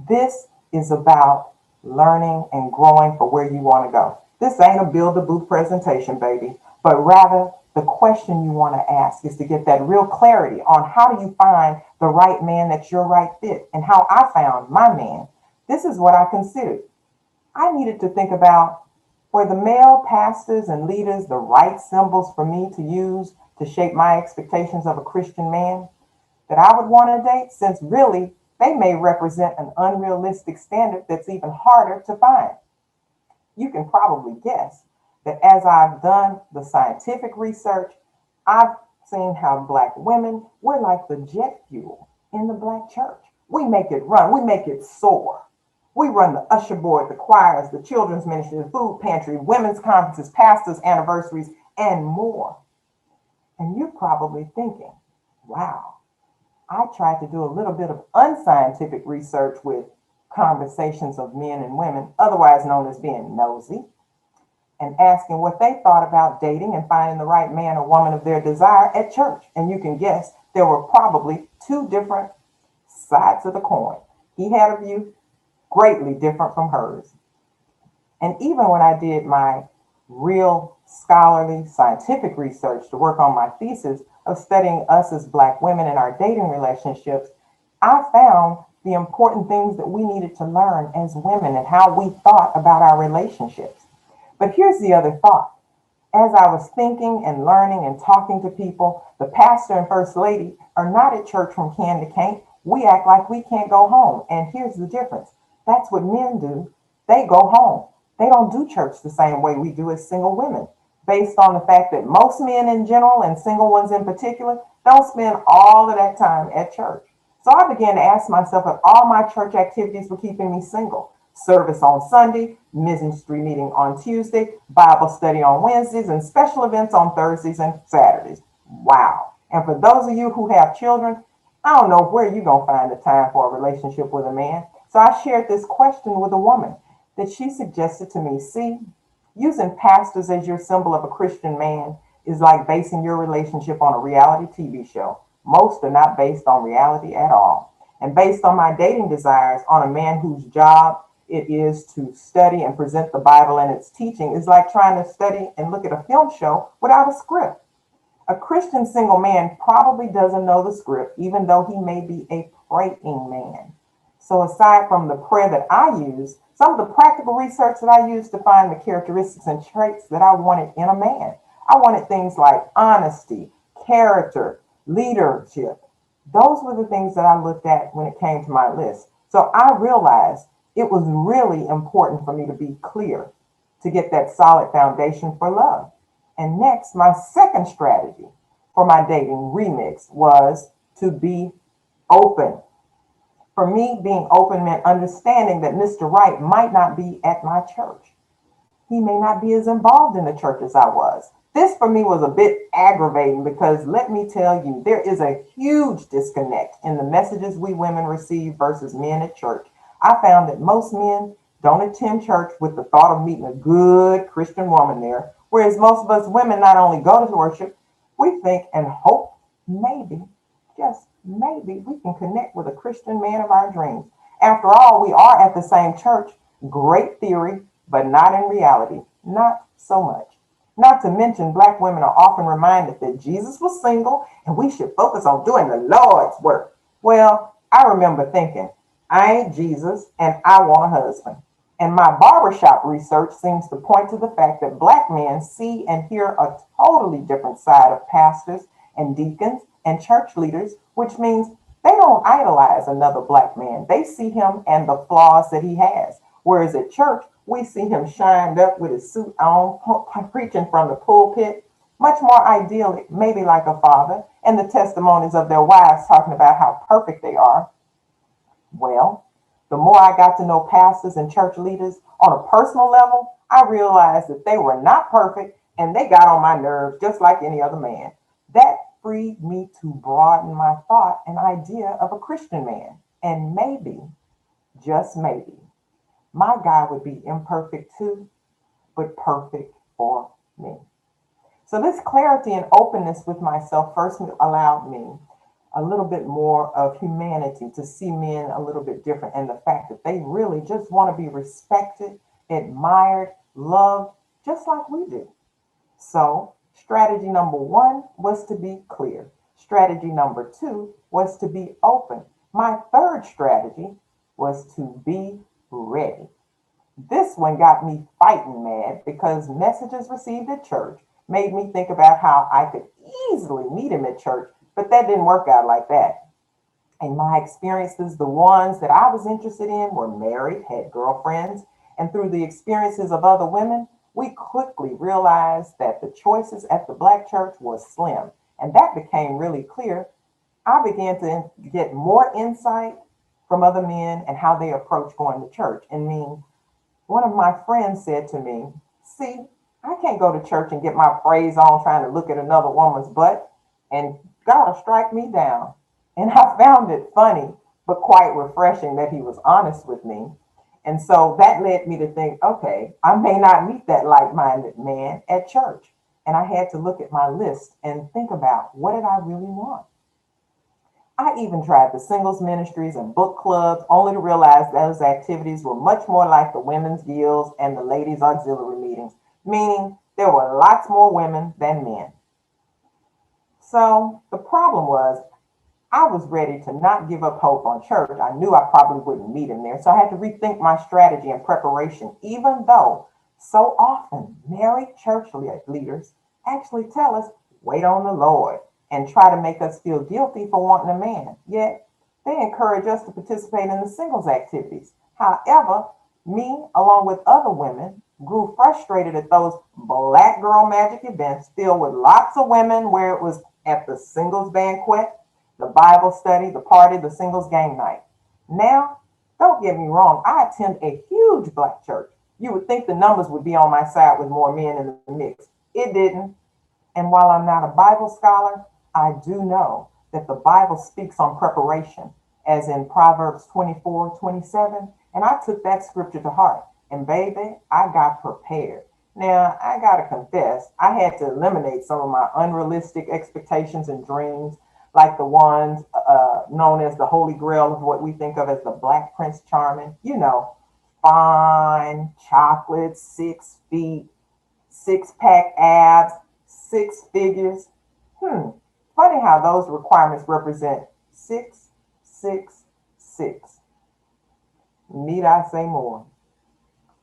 Speaker 3: This is about learning and growing for where you want to go. This ain't a build a booth presentation, baby, but rather the question you want to ask is to get that real clarity on how do you find the right man that's your right fit, and how I found my man. This is what I considered. I needed to think about, were the male pastors and leaders the right symbols for me to use to shape my expectations of a Christian man that I would want to date, since really they may represent an unrealistic standard that's even harder to find. You can probably guess that as I've done the scientific research, I've seen how Black women, we're like the jet fuel in the Black church. We make it run, we make it soar. We run the usher board, the choirs, the children's ministry, the food pantry, women's conferences, pastors' anniversaries, and more. And you're probably thinking, wow, I tried to do a little bit of unscientific research with conversations of men and women, otherwise known as being nosy, and asking what they thought about dating and finding the right man or woman of their desire at church. And you can guess there were probably two different sides of the coin. He had a view greatly different from hers. And even when I did my real scholarly scientific research to work on my thesis of studying us as Black women and our dating relationships, I found the important things that we needed to learn as women and how we thought about our relationships. But here's the other thought. As I was thinking and learning and talking to people, the pastor and first lady are not at church from can to can't. We act like we can't go home. And here's the difference. That's what men do. They go home. They don't do church the same way we do as single women, based on the fact that most men in general and single ones in particular don't spend all of that time at church. So I began to ask myself if all my church activities were keeping me single. Service on Sunday, ministry meeting on Tuesday, Bible study on Wednesdays, and special events on Thursdays and Saturdays. Wow. And for those of you who have children, I don't know where you're going to find the time for a relationship with a man. So I shared this question with a woman that she suggested to me. See, using pastors as your symbol of a Christian man is like basing your relationship on a reality TV show. Most are not based on reality at all. And based on my dating desires on a man whose job it is to study and present the Bible and its teaching is like trying to study and look at a film show without a script. A Christian single man probably doesn't know the script, even though he may be a praying man. So aside from the prayer that I use, some of the practical research that I used to find the characteristics and traits that I wanted in a man. I wanted things like honesty, character, leadership. Those were the things that I looked at when it came to my list. So I realized it was really important for me to be clear, to get that solid foundation for love. And next, my second strategy for my dating remix was to be open. For me, being open meant understanding that Mr. Right might not be at my church. He may not be as involved in the church as I was. This for me was a bit aggravating because let me tell you, there is a huge disconnect in the messages we women receive versus men at church. I found that most men don't attend church with the thought of meeting a good Christian woman there, whereas most of us women not only go to worship, we think and hope maybe, just maybe, we can connect with a Christian man of our dreams. After all, we are at the same church. Great theory, but not in reality. Not so much. Not to mention, Black women are often reminded that Jesus was single and we should focus on doing the Lord's work. Well, I remember thinking, I ain't Jesus and I want a husband. And my barbershop research seems to point to the fact that Black men see and hear a totally different side of pastors and deacons and church leaders, which means they don't idolize another Black man. They see him and the flaws that he has. Whereas at church, we see him shined up with his suit on, preaching from the pulpit, much more idyllic, maybe like a father, and the testimonies of their wives talking about how perfect they are. Well, the more I got to know pastors and church leaders on a personal level, I realized that they were not perfect and they got on my nerves just like any other man. That freed me to broaden my thought and idea of a Christian man. And maybe, just maybe, my guy would be imperfect too, but perfect for me. So this clarity and openness with myself first allowed me a little bit more of humanity, to see men a little bit different, and the fact that they really just want to be respected, admired, loved, just like we do. So strategy number one was to be clear. Strategy number two was to be open. My third strategy was to be ready. This one got me fighting mad because messages received at church made me think about how I could easily meet him at church, but that didn't work out like that. In my experiences, the ones that I was interested in were married, had girlfriends, and through the experiences of other women, we quickly realized that the choices at the Black church was slim. And that became really clear. I began to get more insight from other men and how they approach going to church. And one of my friends said to me, see, I can't go to church and get my praise on trying to look at another woman's butt, and God will strike me down. And I found it funny but quite refreshing that he was honest with me. And so that led me to think, okay, I may not meet that like-minded man at church. And I had to look at my list and think about, what did I really want? I even tried the singles ministries and book clubs, only to realize those activities were much more like the women's guilds and the ladies' auxiliary meetings, meaning there were lots more women than men. So the problem was, I was ready to not give up hope on church. I knew I probably wouldn't meet him there. So I had to rethink my strategy and preparation, even though so often married church leaders actually tell us, wait on the Lord, and try to make us feel guilty for wanting a man. Yet they encourage us to participate in the singles activities. However, me, along with other women, grew frustrated at those black girl magic events filled with lots of women, where it was at the singles banquet, the Bible study, the party, the singles game night. Now, don't get me wrong, I attend a huge black church. You would think the numbers would be on my side with more men in the mix. It didn't. And while I'm not a Bible scholar, I do know that the Bible speaks on preparation, as in Proverbs 24:27. And I took that scripture to heart. And baby, I got prepared. Now, I got to confess, I had to eliminate some of my unrealistic expectations and dreams, like the ones known as the Holy Grail of what we think of as the Black Prince Charming. You know, fine, chocolate, 6 feet, six-pack abs, six figures. Funny how those requirements represent 666. Need I say more?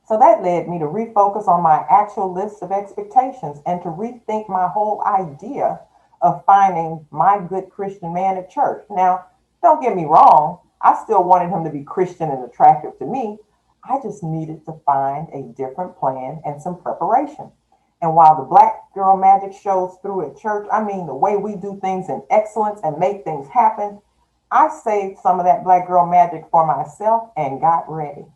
Speaker 3: So that led me to refocus on my actual list of expectations and to rethink my whole idea of finding my good Christian man at church. Now, don't get me wrong, I still wanted him to be Christian and attractive to me. I just needed to find a different plan and some preparation. And while the black girl magic shows through at church, I mean the way we do things in excellence and make things happen, I saved some of that black girl magic for myself and got ready.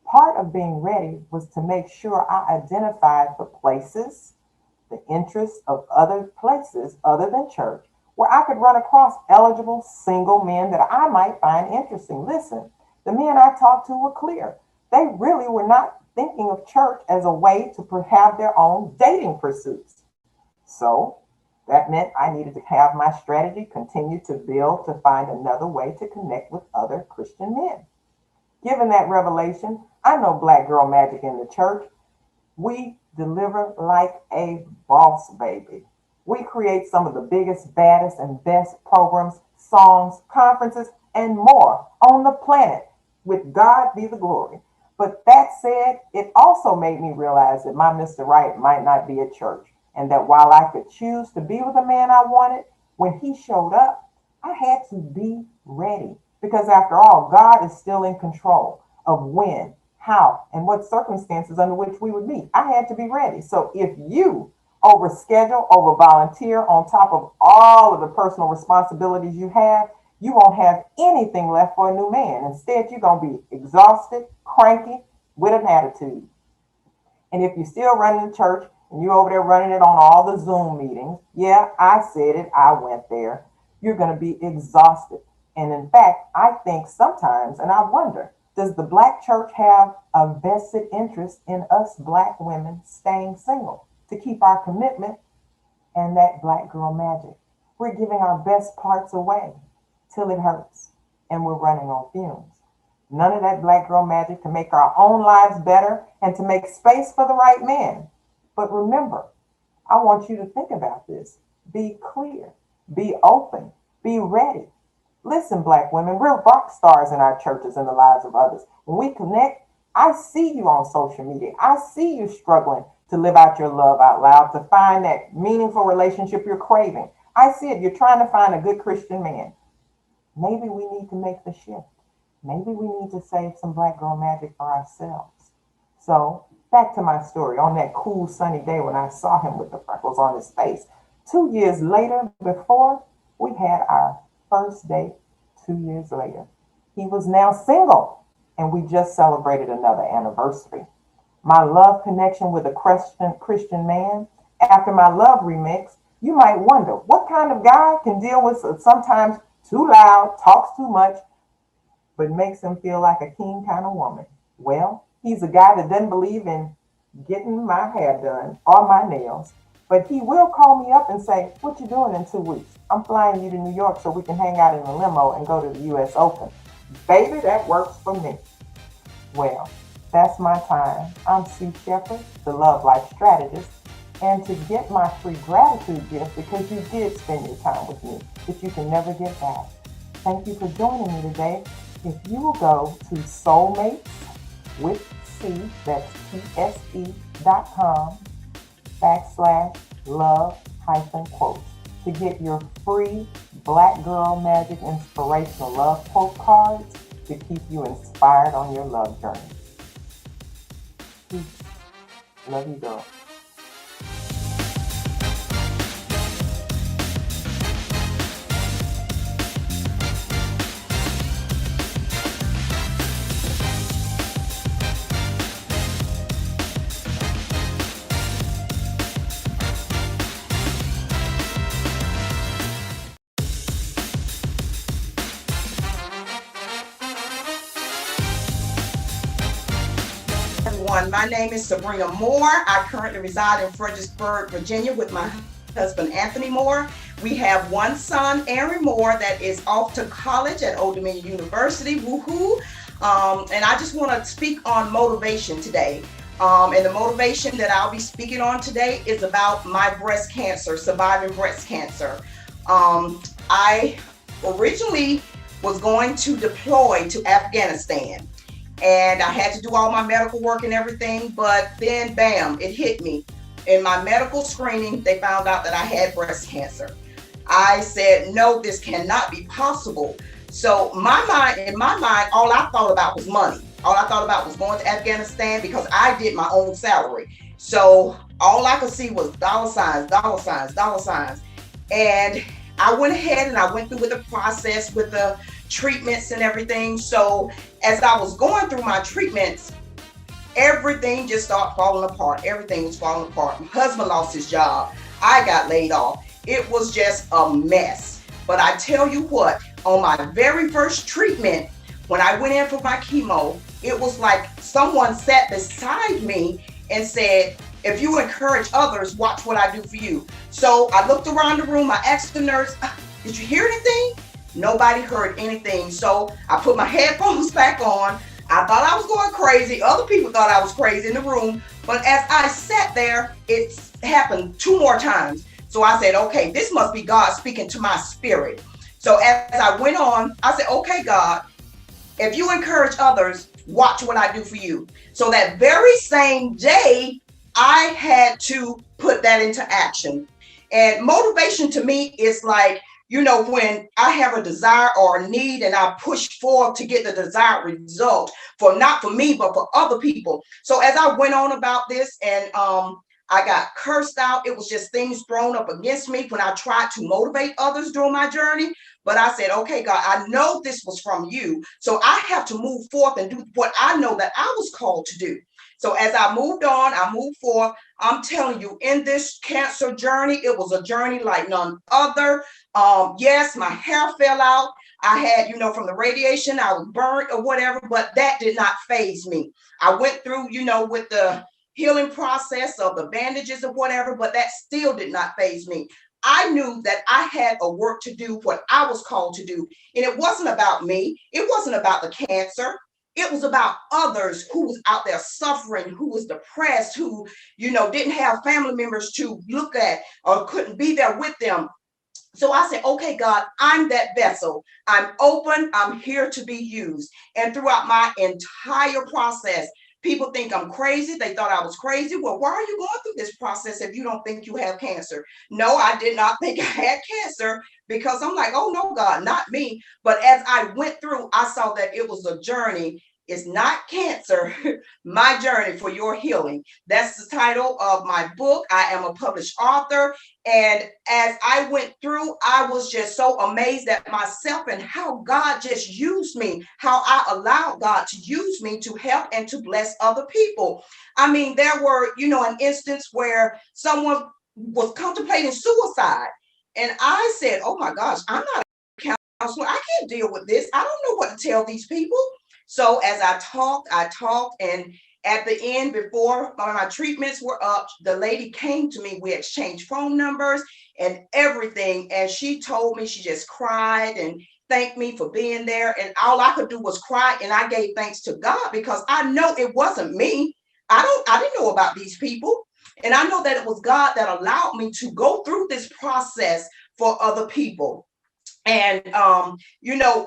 Speaker 3: Part of being ready was to make sure I identified the places, the interests of other places other than church, where I could run across eligible single men that I might find interesting. Listen, the men I talked to were clear. They really were not thinking of church as a way to have their own dating pursuits. So that meant I needed to have my strategy continue to build to find another way to connect with other Christian men. Given that revelation, I know black girl magic in the church. We deliver like a boss, baby. We create some of the biggest, baddest, and best programs, songs, conferences, and more on the planet. With God be the glory. But that said, it also made me realize that my Mr. Right might not be at church, and that while I could choose to be with the man I wanted, when he showed up, I had to be ready. Because after all, God is still in control of when, how, and what circumstances under which we would meet. I had to be ready. So if you overschedule, over volunteer on top of all of the personal responsibilities you have, you won't have anything left for a new man. Instead, you're going to be exhausted, cranky, with an attitude. And if you're still running the church and you're over there running it on all the Zoom meetings, yeah, I said it, I went there, you're going to be exhausted. And in fact, I think sometimes, and I wonder, does the black church have a vested interest in us black women staying single to keep our commitment and that black girl magic? We're giving our best parts away till it hurts, and we're running on fumes. None of that black girl magic to make our own lives better and to make space for the right man. But remember, I want you to think about this. Be clear, be open, be ready. Listen, black women, we're rock stars in our churches and the lives of others. When we connect, I see you on social media. I see you struggling to live out your love out loud, to find that meaningful relationship you're craving. I see it. You're trying to find a good Christian man. Maybe we need to make the shift. Maybe we need to save some black girl magic for ourselves. So back to my story. On that cool sunny day when I saw him with the freckles on his face, 2 years later, before we had our first date, 2 years later, he was now single, and we just celebrated another anniversary. My love connection with a Christian man. After my love remix, you might wonder what kind of guy can deal with sometimes too loud, talks too much, but makes him feel like a king kind of woman. Well, he's a guy that doesn't believe in getting my hair done or my nails, but he will call me up and say, "What you doing in 2 weeks? I'm flying you to New York so we can hang out in a limo and go to the US Open." Baby, that works for me. Well, that's my time. I'm Sue Shepherd, the Love Life Strategist. And to get my free gratitude gift, because you did spend your time with me, that you can never get back. Thank you for joining me today. If you will go to soulmates with C, that's TSE.com/love quotes to get your free Black Girl Magic Inspirational Love Quote cards to keep you inspired on your love journey. Peace. Love you, girl.
Speaker 4: My name is Sabrina Moore. I currently reside in Fredericksburg, Virginia with my husband, Anthony Moore. We have one son, Aaron Moore, that is off to college at Old Dominion University. Woohoo! And I just want to speak on motivation today. And the motivation that I'll be speaking on today is about my breast cancer, surviving breast cancer. I originally was going to deploy to Afghanistan. And I had to do all my medical work and everything, but then bam, it hit me. In my medical screening, they found out that I had breast cancer. I said, no, this cannot be possible. So in my mind, all I thought about was money. All I thought about was going to Afghanistan because I did my own salary. So all I could see was dollar signs, dollar signs, dollar signs. And I went ahead and I went through with the process with the treatments and everything. So as I was going through my treatments, everything just started falling apart. Everything was falling apart. My husband lost his job. I got laid off. It was just a mess. But I tell you what, on my very first treatment, when I went in for my chemo, it was like someone sat beside me and said, if you encourage others, watch what I do for you. So I looked around the room, I asked the nurse, did you hear anything? Nobody heard anything. So I put my headphones back on. I thought I was going crazy. Other people thought I was crazy in the room. But as I sat there, it happened 2 more times. So I said, okay, this must be God speaking to my spirit. So as I went on, I said, okay, God, if you encourage others, watch what I do for you. So that very same day, I had to put that into action. And motivation to me is like, you know, when I have a desire or a need and I push forward to get the desired result for not for me, but for other people. So as I went on about this and I got cursed out, it was just things thrown up against me when I tried to motivate others during my journey. But I said, okay, God, I know this was from you. So I have to move forth and do what I know that I was called to do. So as I moved on, I moved forth. I'm telling you, in this cancer journey, it was a journey like none other. Yes, my hair fell out. I had, you know, from the radiation, I was burnt or whatever, but that did not faze me. I went through, you know, with the healing process of the bandages or whatever, but that still did not faze me. I knew that I had a work to do, what I was called to do. And it wasn't about me. It wasn't about the cancer. It was about others who was out there suffering, who was depressed, who, you know, didn't have family members to look at or couldn't be there with them. So I said, okay, God, I'm that vessel. I'm open. I'm here to be used. And throughout my entire process, people think I'm crazy. They thought I was crazy. Well, why are you going through this process if you don't think you have cancer? No, I did not think I had cancer because I'm like, oh, no, God, not me. But as I went through, I saw that it was a journey. It's not cancer, my journey for your healing. That's the title of my book. I am a published author. And as I went through, I was just so amazed at myself and how God just used me, how I allowed God to use me to help and to bless other people. I mean, there were, you know, an instance where someone was contemplating suicide. And I said, oh my gosh, I'm not counselor. I can't deal with this. I don't know what to tell these people. So as I talked, and at the end, before my treatments were up, the lady came to me. We exchanged phone numbers and everything. And she told me, she just cried and thanked me for being there. And all I could do was cry. And I gave thanks to God because I know it wasn't me. I didn't know about these people. And I know that it was God that allowed me to go through this process for other people. And,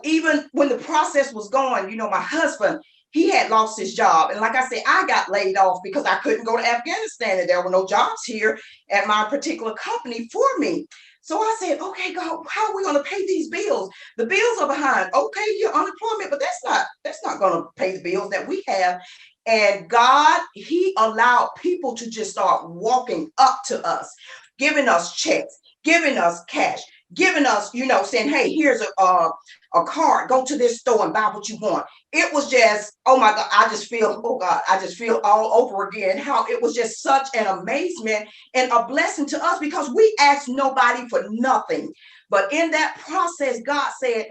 Speaker 4: even when the process was going, my husband, he had lost his job. And like I said, I got laid off because I couldn't go to Afghanistan and there were no jobs here at my particular company for me. So I said, okay, God, how are we going to pay these bills? The bills are behind. Okay, you're unemployment, but that's not going to pay the bills that we have. And God, he allowed people to just start walking up to us, giving us checks, giving us cash, giving us, saying, hey, here's a card, go to this store and buy what you want. It was just, oh my God, I just feel all over again how it was just such an amazement and a blessing to us because we asked nobody for nothing. But in that process, God said,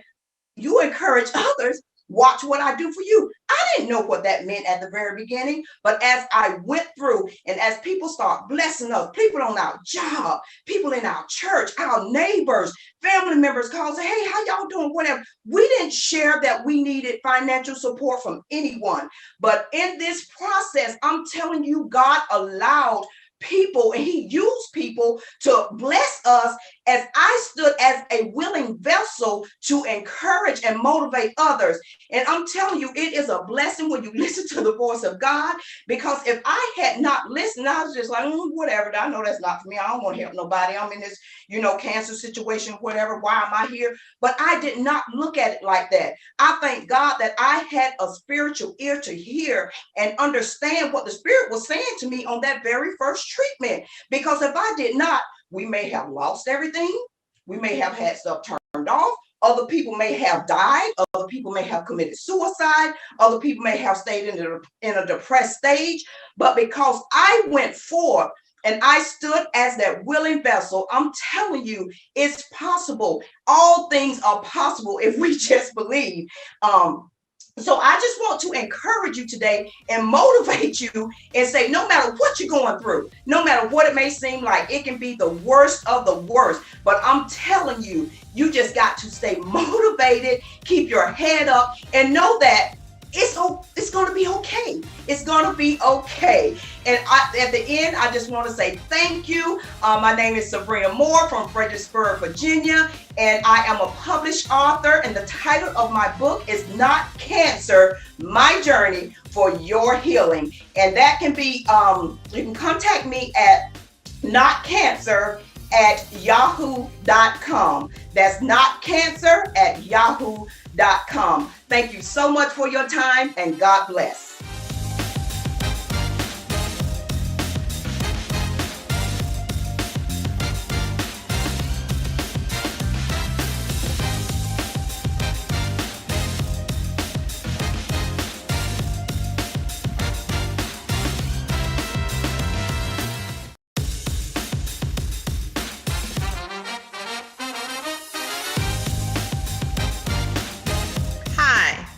Speaker 4: you encourage others, watch what I do for you. I didn't know what that meant at the very beginning, but as I went through and as people start blessing us, people on our job, people in our church, our neighbors, family members call and say, hey, how y'all doing? Whatever. We didn't share that we needed financial support from anyone. But in this process, I'm telling you, God allowed people and he used people to bless us as I stood as a willing vessel to encourage and motivate others. And I'm telling you, it is a blessing when you listen to the voice of God, because if I had not listened, I was just like, whatever, I know that's not for me. I don't want to help nobody. I'm in this, cancer situation, whatever. Why am I here? But I did not look at it like that. I thank God that I had a spiritual ear to hear and understand what the Spirit was saying to me on that very first treatment. Because if I did not, we may have lost everything. We may have had stuff turned off. Other people may have died. Other people may have committed suicide. Other people may have stayed in a depressed stage. But because I went forth and I stood as that willing vessel, I'm telling you, it's possible. All things are possible if we just believe. So I just want to encourage you today and motivate you and say, no matter what you're going through, no matter what it may seem like, it can be the worst of the worst. But I'm telling you, you just got to stay motivated, keep your head up, and know that it's going to be okay. It's going to be okay. And at the end, I just want to say thank you. My name is Sabrina Moore from Fredericksburg, Virginia, and I am a published author. And the title of my book is Not Cancer, My Journey for Your Healing. And that can be, you can contact me at notcancer@yahoo.com. That's notcancer@yahoo.com. Thank you so much for your time, and God bless.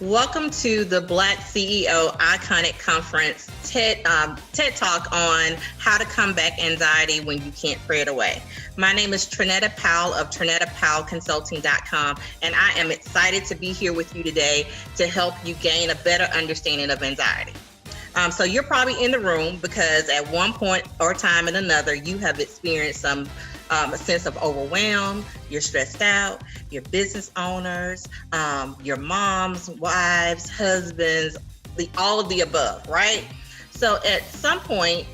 Speaker 5: Welcome to the BlackCEO Iconic Conference TED Talk on how to combat anxiety when you can't pray it away. My name is Trinetta Powell of TrinettaPowellConsulting.com, and I am excited to be here with you today to help you gain a better understanding of anxiety. So you're probably in the room because at one point or time and another, you have experienced a sense of overwhelm, you're stressed out, your business owners, your moms, wives, husbands, all of the above, right? So at some point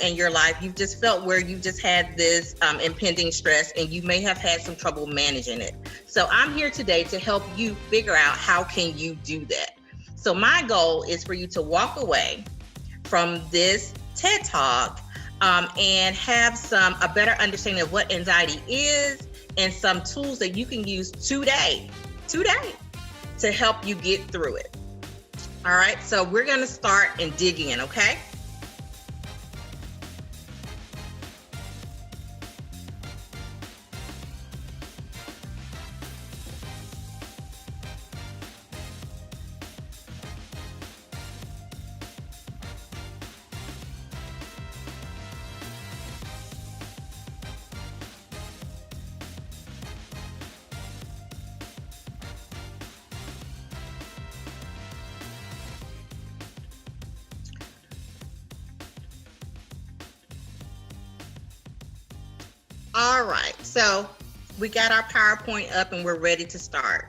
Speaker 5: in your life, you've just felt where you just had this impending stress and you may have had some trouble managing it. So I'm here today to help you figure out how can you do that. So my goal is for you to walk away from this TED Talk and have a better understanding of what anxiety is and some tools that you can use today to help you get through it. All right, so we're gonna start and dig in, okay? All right, so we got our PowerPoint up and we're ready to start.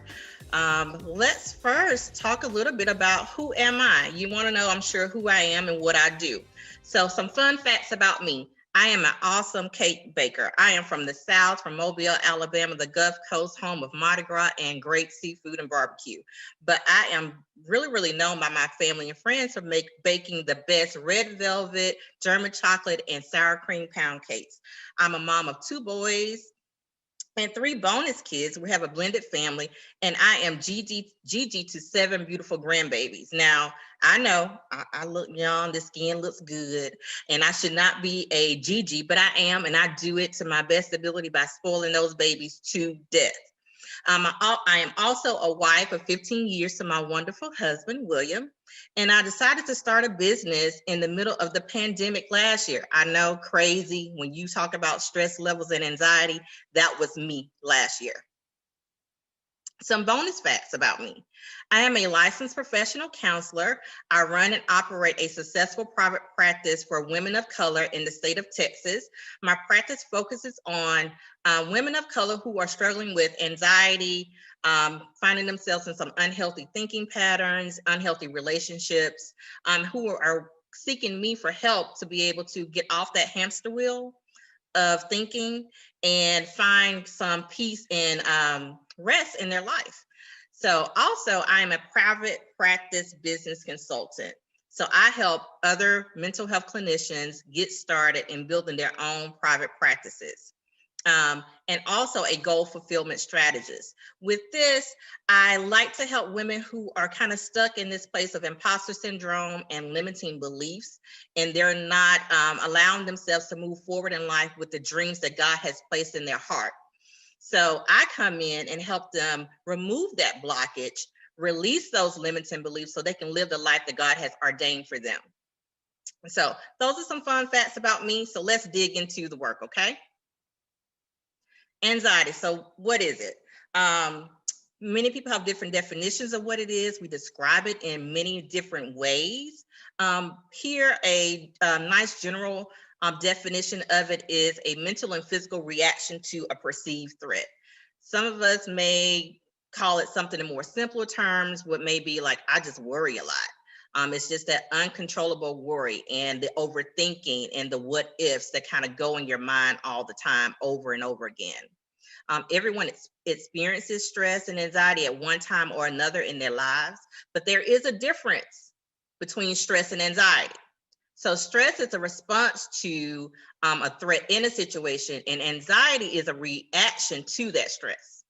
Speaker 5: Let's first talk a little bit about who am I? You want to know, I'm sure, who I am and what I do. So some fun facts about me. I am an awesome cake baker. I am from the South, from Mobile, Alabama, the Gulf Coast, home of Mardi Gras and great seafood and barbecue. But I am really, really known by my family and friends for baking the best red velvet, German chocolate, and sour cream pound cakes. I'm a mom of 2 boys and 3 bonus kids. We have a blended family, and I am Gigi to 7 beautiful grandbabies. Now, I know I look young, the skin looks good, and I should not be a Gigi, but I am, and I do it to my best ability by spoiling those babies to death. I am also a wife of 15 years to my wonderful husband, William. And I decided to start a business in the middle of the pandemic last year. I know, crazy, when you talk about stress levels and anxiety, that was me last year. Some bonus facts about me. I am a licensed professional counselor. I run and operate a successful private practice for women of color in the state of Texas. My practice focuses on women of color who are struggling with anxiety, finding themselves in some unhealthy thinking patterns, unhealthy relationships, who are seeking me for help to be able to get off that hamster wheel of thinking and find some peace and rest in their life. So also, I am a private practice business consultant. So I help other mental health clinicians get started in building their own private practices. And also a goal fulfillment strategist. With this, I like to help women who are kind of stuck in this place of imposter syndrome and limiting beliefs, and they're not allowing themselves to move forward in life with the dreams that God has placed in their heart. So I come in and help them remove that blockage, release those limiting beliefs so they can live the life that God has ordained for them. So those are some fun facts about me. So let's dig into the work, okay? Anxiety. So what is it? Many people have different definitions of what it is. We describe it in many different ways. Here, a nice general definition of it is a mental and physical reaction to a perceived threat. Some of us may call it something in more simpler terms, what may be like, I just worry a lot. It's just that uncontrollable worry and the overthinking and the what ifs that kind of go in your mind all the time over and over again. Everyone experiences stress and anxiety at one time or another in their lives, but there is a difference between stress and anxiety. So stress is a response to a threat in a situation, and anxiety is a reaction to that stress.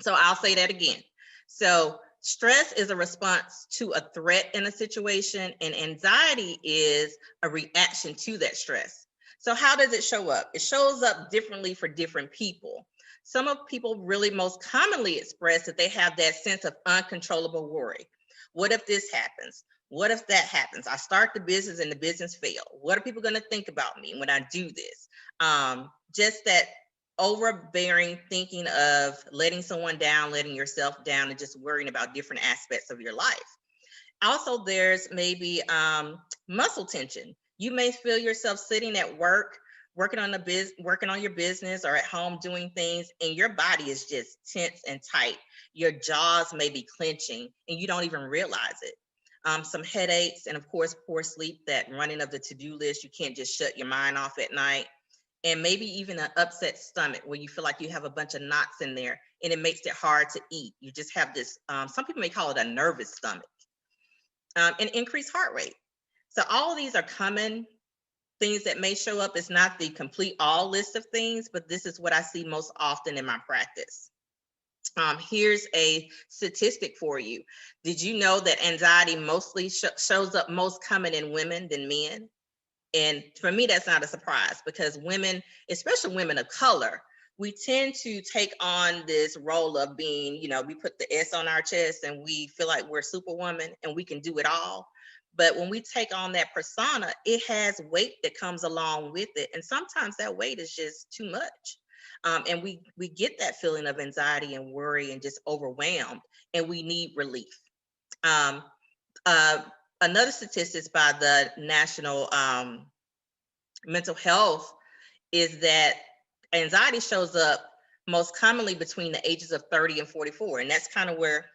Speaker 5: So I'll say that again. So stress is a response to a threat in a situation, and anxiety is a reaction to that stress. So how does it show up? It shows up differently for different people. Some of people really most commonly express that they have that sense of uncontrollable worry. What if this happens? What if that happens? I start the business and the business fails. What are people going to think about me when I do this? Just that overbearing thinking of letting someone down, letting yourself down, and just worrying about different aspects of your life. Also, there's maybe muscle tension. You may feel yourself sitting at work, working on your business, or at home doing things, and your body is just tense and tight. Your jaws may be clenching, and you don't even realize it. Some headaches, and of course, poor sleep, that running of the to-do list. You can't just shut your mind off at night. And maybe even an upset stomach where you feel like you have a bunch of knots in there and it makes it hard to eat. You just have this, some people may call it a nervous stomach, and increased heart rate. So all of these are common things that may show up. It's not the complete all list of things, but this is what I see most often in my practice. Here's a statistic for you. Did you know that anxiety mostly shows up most common in women than men? And for me, that's not a surprise, because women, especially women of color, we tend to take on this role of being, we put the S on our chest and we feel like we're Superwoman and we can do it all. But when we take on that persona, it has weight that comes along with it. And sometimes that weight is just too much. And we get that feeling of anxiety and worry and just overwhelmed, and we need relief. Another statistics by the National Mental Health is that anxiety shows up most commonly between the ages of 30 and 44. And that's kind of where,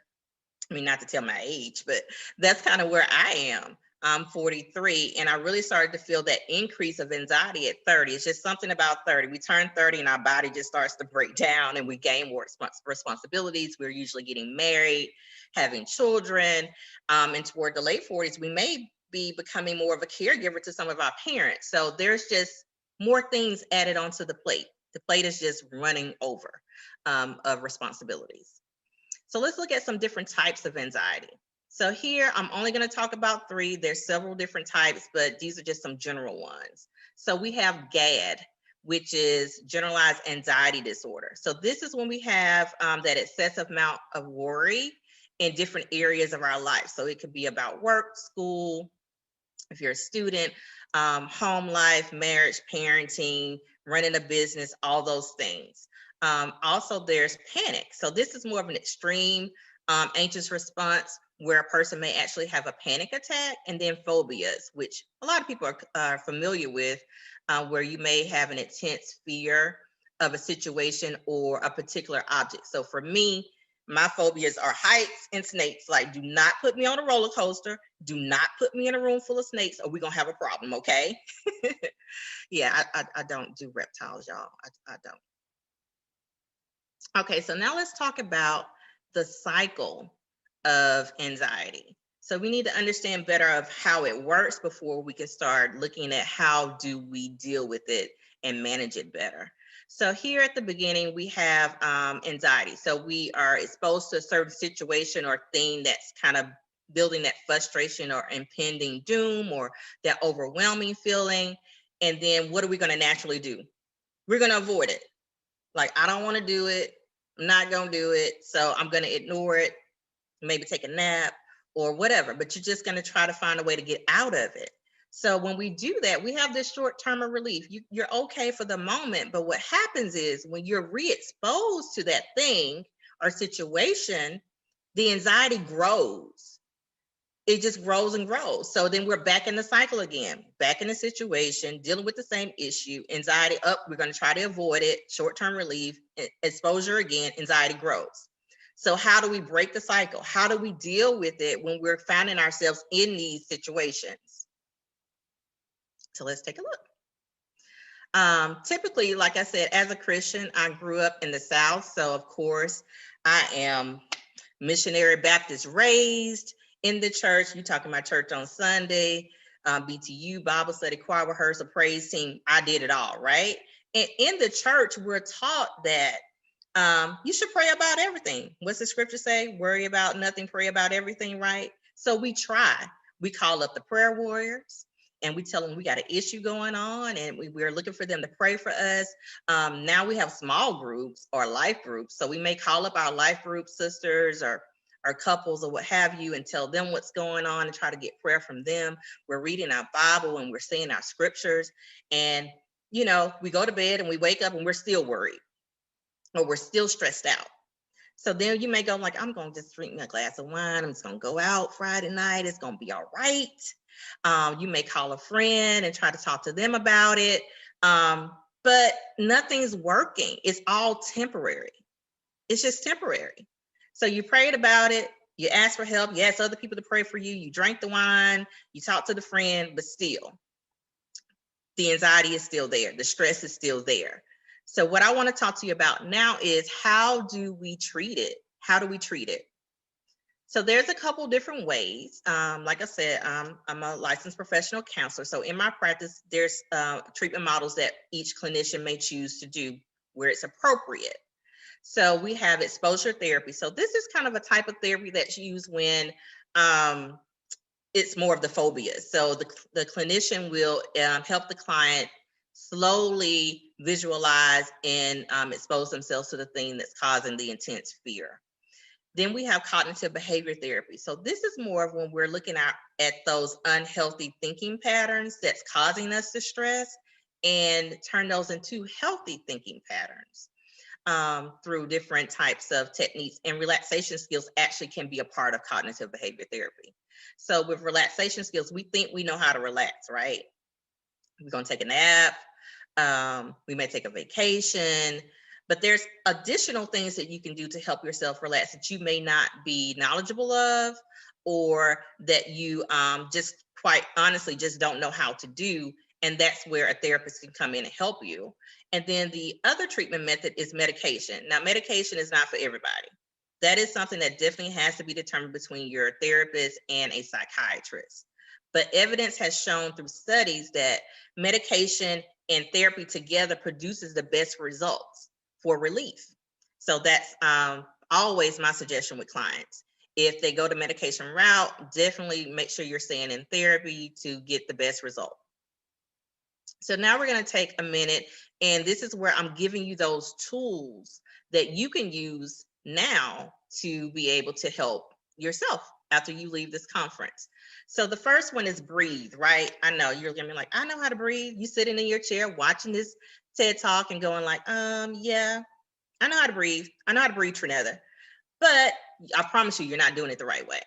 Speaker 5: I mean, not to tell my age, but that's kind of where I am. I'm 43, and I really started to feel that increase of anxiety at 30. It's just something about 30. We turn 30 and our body just starts to break down and we gain more responsibilities. We're usually getting married, having children, and toward the late 40s, we may be becoming more of a caregiver to some of our parents. So there's just more things added onto the plate. The plate is just running over of responsibilities. So let's look at some different types of anxiety. So here, I'm only going to talk about 3. There's several different types, but these are just some general ones. So we have GAD, which is generalized anxiety disorder. So this is when we have that excessive amount of worry in different areas of our life. So it could be about work, school, if you're a student, home life, marriage, parenting, running a business, all those things. Also, there's panic. So this is more of an extreme anxious response where a person may actually have a panic attack, and then phobias, which a lot of people are familiar with, where you may have an intense fear of a situation or a particular object. So for me, my phobias are heights and snakes. Like, do not put me on a roller coaster. Do not put me in a room full of snakes, or we're going to have a problem, okay? Yeah, I don't do reptiles, y'all. I don't. Okay, so now let's talk about the cycle of anxiety. So we need to understand better of how it works before we can start looking at how do we deal with it and manage it better. So here at the beginning, we have anxiety. So we are exposed to a certain situation or thing that's kind of building that frustration or impending doom or that overwhelming feeling. And then what are we going to naturally do? We're going to avoid it. Like, I don't want to do it. I'm not going to do it. So I'm going to ignore it, maybe take a nap or whatever, but you're just going to try to find a way to get out of it. So when we do that, we have this short-term relief. You're okay for the moment, but what happens is when you're re-exposed to that thing or situation, the anxiety grows. It just grows and grows. So then we're back in the cycle again, back in the situation, dealing with the same issue, anxiety up, we're going to try to avoid it, short-term relief, exposure again, anxiety grows. So how do we break the cycle? How do we deal with it when we're finding ourselves in these situations? So let's take a look. Typically, like I said, as a Christian, I grew up in the South. So of course, I am missionary Baptist raised in the church. You talking about church on Sunday, BTU, Bible study, choir rehearsal, praise team. I did it all, right? And in the church, we're taught that you should pray about everything. What's the scripture say? Worry about nothing, pray about everything, right? So we try. We call up the prayer warriors and we tell them we got an issue going on and we're looking for them to pray for us. Now we have small groups or life groups. So we may call up our life group sisters or couples or what have you and tell them what's going on and try to get prayer from them. We're reading our Bible and we're saying our scriptures. And, you know, we go to bed and we wake up and we're still worried or we're still stressed out. So then you may go like, I'm going to just drink me a glass of wine. I'm just going to go out Friday night. It's going to be all right. You may call a friend and try to talk to them about it. But nothing's working. It's all temporary. It's just temporary. So you prayed about it. You asked for help. You asked other people to pray for you. You drank the wine. You talked to the friend, but still, the anxiety is still there. The stress is still there. So what I want to talk to you about now is how do we treat it? How do we treat it? So there's a couple different ways. Like I said, I'm a licensed professional counselor. So in my practice, there's treatment models that each clinician may choose to do where it's appropriate. So we have exposure therapy. So this is kind of a type of therapy that's used when it's more of the phobias. So the clinician will help the client slowly visualize and expose themselves to the thing that's causing the intense fear. Then we have cognitive behavior therapy. So this is more of when we're looking at those unhealthy thinking patterns that's causing us to stress and turn those into healthy thinking patterns through different types of techniques. And relaxation skills actually can be a part of cognitive behavior therapy. So with relaxation skills, we think we know how to relax, right? We're going to take a nap. We may take a vacation, but there's additional things that you can do to help yourself relax that you may not be knowledgeable of, or that you just quite honestly just don't know how to do. And that's where a therapist can come in and help you. And then the other treatment method is medication. Now, medication is not for everybody. That is something that definitely has to be determined between your therapist and a psychiatrist. But evidence has shown through studies that medication and therapy together produces the best results for relief. So that's always my suggestion with clients. If they go the medication route, definitely make sure you're staying in therapy to get the best result. So now we're going to take a minute, and this is where I'm giving you those tools that you can use now to be able to help yourself after you leave this conference. So the first one is breathe, right? I know you're going to be like, I know how to breathe. You sitting in your chair watching this TED Talk and going like, yeah, I know how to breathe. I know how to breathe, Trinetta. But I promise you, you're not doing it the right way.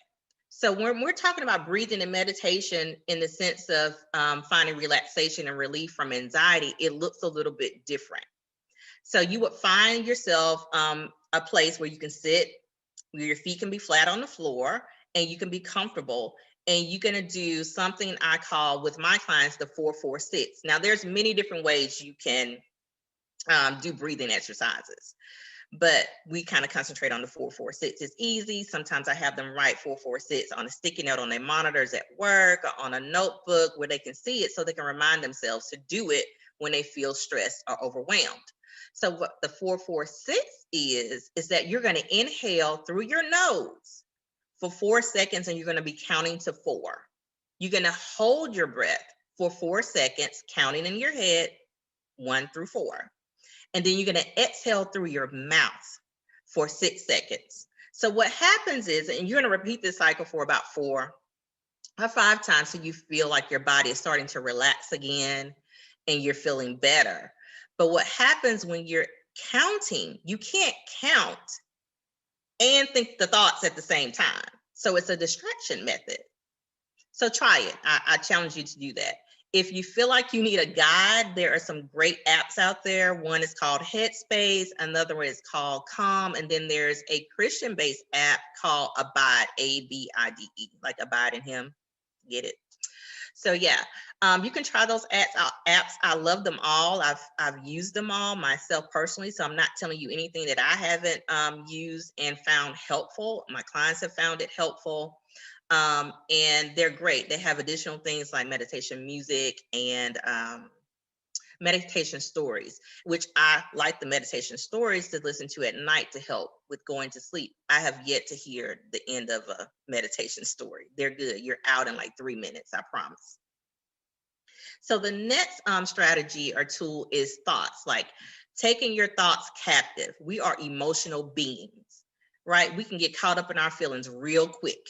Speaker 5: So when we're talking about breathing and meditation in the sense of finding relaxation and relief from anxiety, it looks a little bit different. So you would find yourself a place where you can sit, where your feet can be flat on the floor and you can be comfortable. And you're going to do something I call with my clients the 4-4-6. Now, there's many different ways you can do breathing exercises, but we kind of concentrate on the 4-4-6. It's easy. Sometimes I have them write 4-4-6 on a sticky note on their monitors at work or on a notebook where they can see it so they can remind themselves to do it when they feel stressed or overwhelmed. So what the 4-4-6 is that you're going to inhale through your nose for 4 seconds and you're going to be counting to 4. You're going to hold your breath for 4 seconds, counting in your head 1 through 4. And then you're going to exhale through your mouth for 6 seconds. So what happens is, and you're going to repeat this cycle for about 4 or 5 times so you feel like your body is starting to relax again and you're feeling better. But what happens when you're counting, you can't count and think the thoughts at the same time. So it's a distraction method. So try it. I challenge you to do that. If you feel like you need a guide, there are some great apps out there. One is called Headspace, another one is called Calm, and then there's a Christian-based app called Abide, A-B-I-D-E, like Abide in Him. Get it? So yeah, you can try those apps. I love them all. I've used them all myself personally, so I'm not telling you anything that I haven't used and found helpful. My clients have found it helpful. And they're great. They have additional things like meditation music and meditation stories, which I like the meditation stories to listen to at night to help with going to sleep. I have yet to hear the end of a meditation story. They're good. You're out in like 3 minutes, I promise. So the next strategy or tool is thoughts, like taking your thoughts captive. We are emotional beings, right? We can get caught up in our feelings real quick.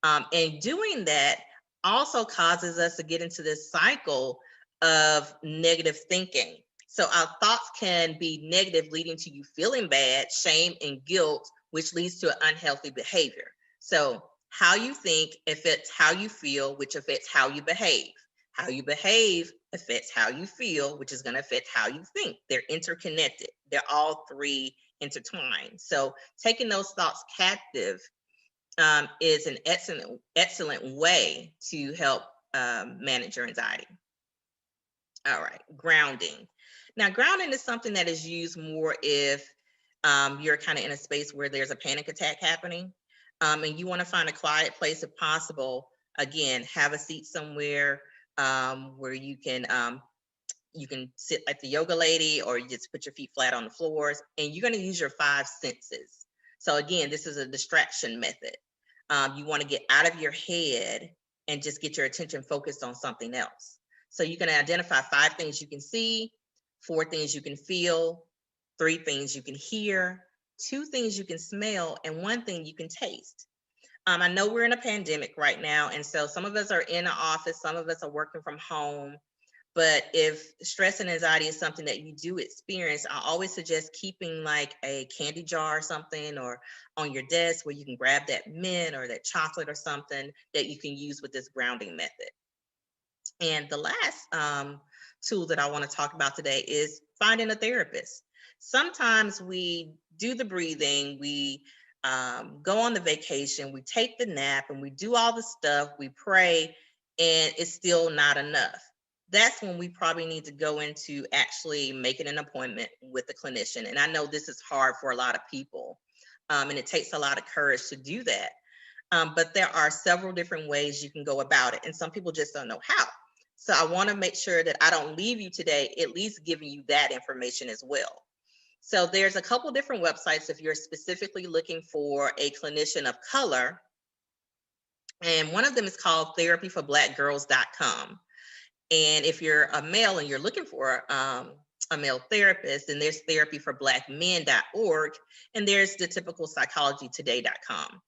Speaker 5: And doing that also causes us to get into this cycle of negative thinking. So our thoughts can be negative, leading to you feeling bad, shame, and guilt, which leads to an unhealthy behavior. So how you think affects how you feel, which affects how you behave. How you behave affects how you feel, which is going to affect how you think. They're interconnected. They're all three intertwined. So taking those thoughts captive is an excellent way to help manage your anxiety. All right, grounding. Now, grounding is something that is used more if you're kind of in a space where there's a panic attack happening, and you want to find a quiet place if possible. Again, have a seat somewhere where you can sit like the yoga lady, or you just put your feet flat on the floors, and you're going to use your 5 senses. So again, this is a distraction method. You want to get out of your head and just get your attention focused on something else. So you can identify 5 things you can see, 4 things you can feel, 3 things you can hear, 2 things you can smell, and 1 thing you can taste. I know we're in a pandemic right now, and so some of us are in the office, some of us are working from home. But if stress and anxiety is something that you do experience, I always suggest keeping like a candy jar or something, or on your desk where you can grab that mint or that chocolate or something that you can use with this grounding method. And the last tool that I want to talk about today is finding a therapist. Sometimes we do the breathing, we go on the vacation, we take the nap, and we do all the stuff, we pray, and it's still not enough. That's when we probably need to go into actually making an appointment with a clinician. And I know this is hard for a lot of people, and it takes a lot of courage to do that. But there are several different ways you can go about it, and some people just don't know how. So I want to make sure that I don't leave you today at least giving you that information as well. So there's a couple different websites if you're specifically looking for a clinician of color. And one of them is called therapyforblackgirls.com. And if you're a male and you're looking for a male therapist, then there's therapyforblackmen.org, and there's the typical psychologytoday.com.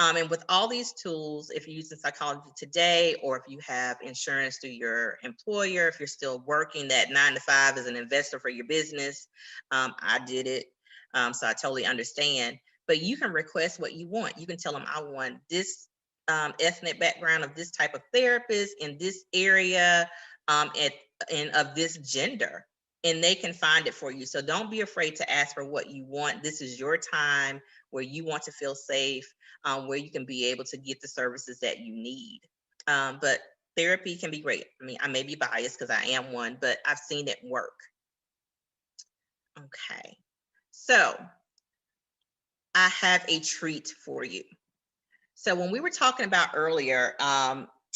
Speaker 5: And with all these tools, if you're using Psychology Today, or if you have insurance through your employer, if you're still working that 9 to 5 as an investor for your business, I did it, so I totally understand. But you can request what you want. You can tell them, I want this ethnic background of this type of therapist in this area, and of this gender, and they can find it for you. So don't be afraid to ask for what you want. This is your time where you want to feel safe, where you can be able to get the services that you need. But therapy can be great. I mean, I may be biased because I am one, but I've seen it work. Okay, so I have a treat for you. So when we were talking about earlier,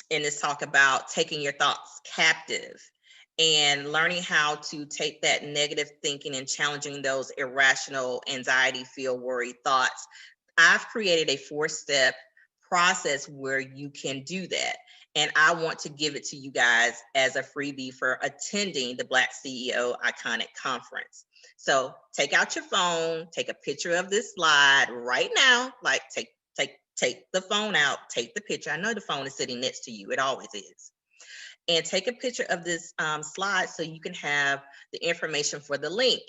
Speaker 5: in this talk about taking your thoughts captive and learning how to take that negative thinking and challenging those irrational anxiety, fear, worry thoughts, I've created a 4-step process where you can do that. And I want to give it to you guys as a freebie for attending the BlackCEO Iconic Conference. So take out your phone, take a picture of this slide right now, like take the phone out, take the picture. I know the phone is sitting next to you, it always is. And take a picture of this slide so you can have the information for the link.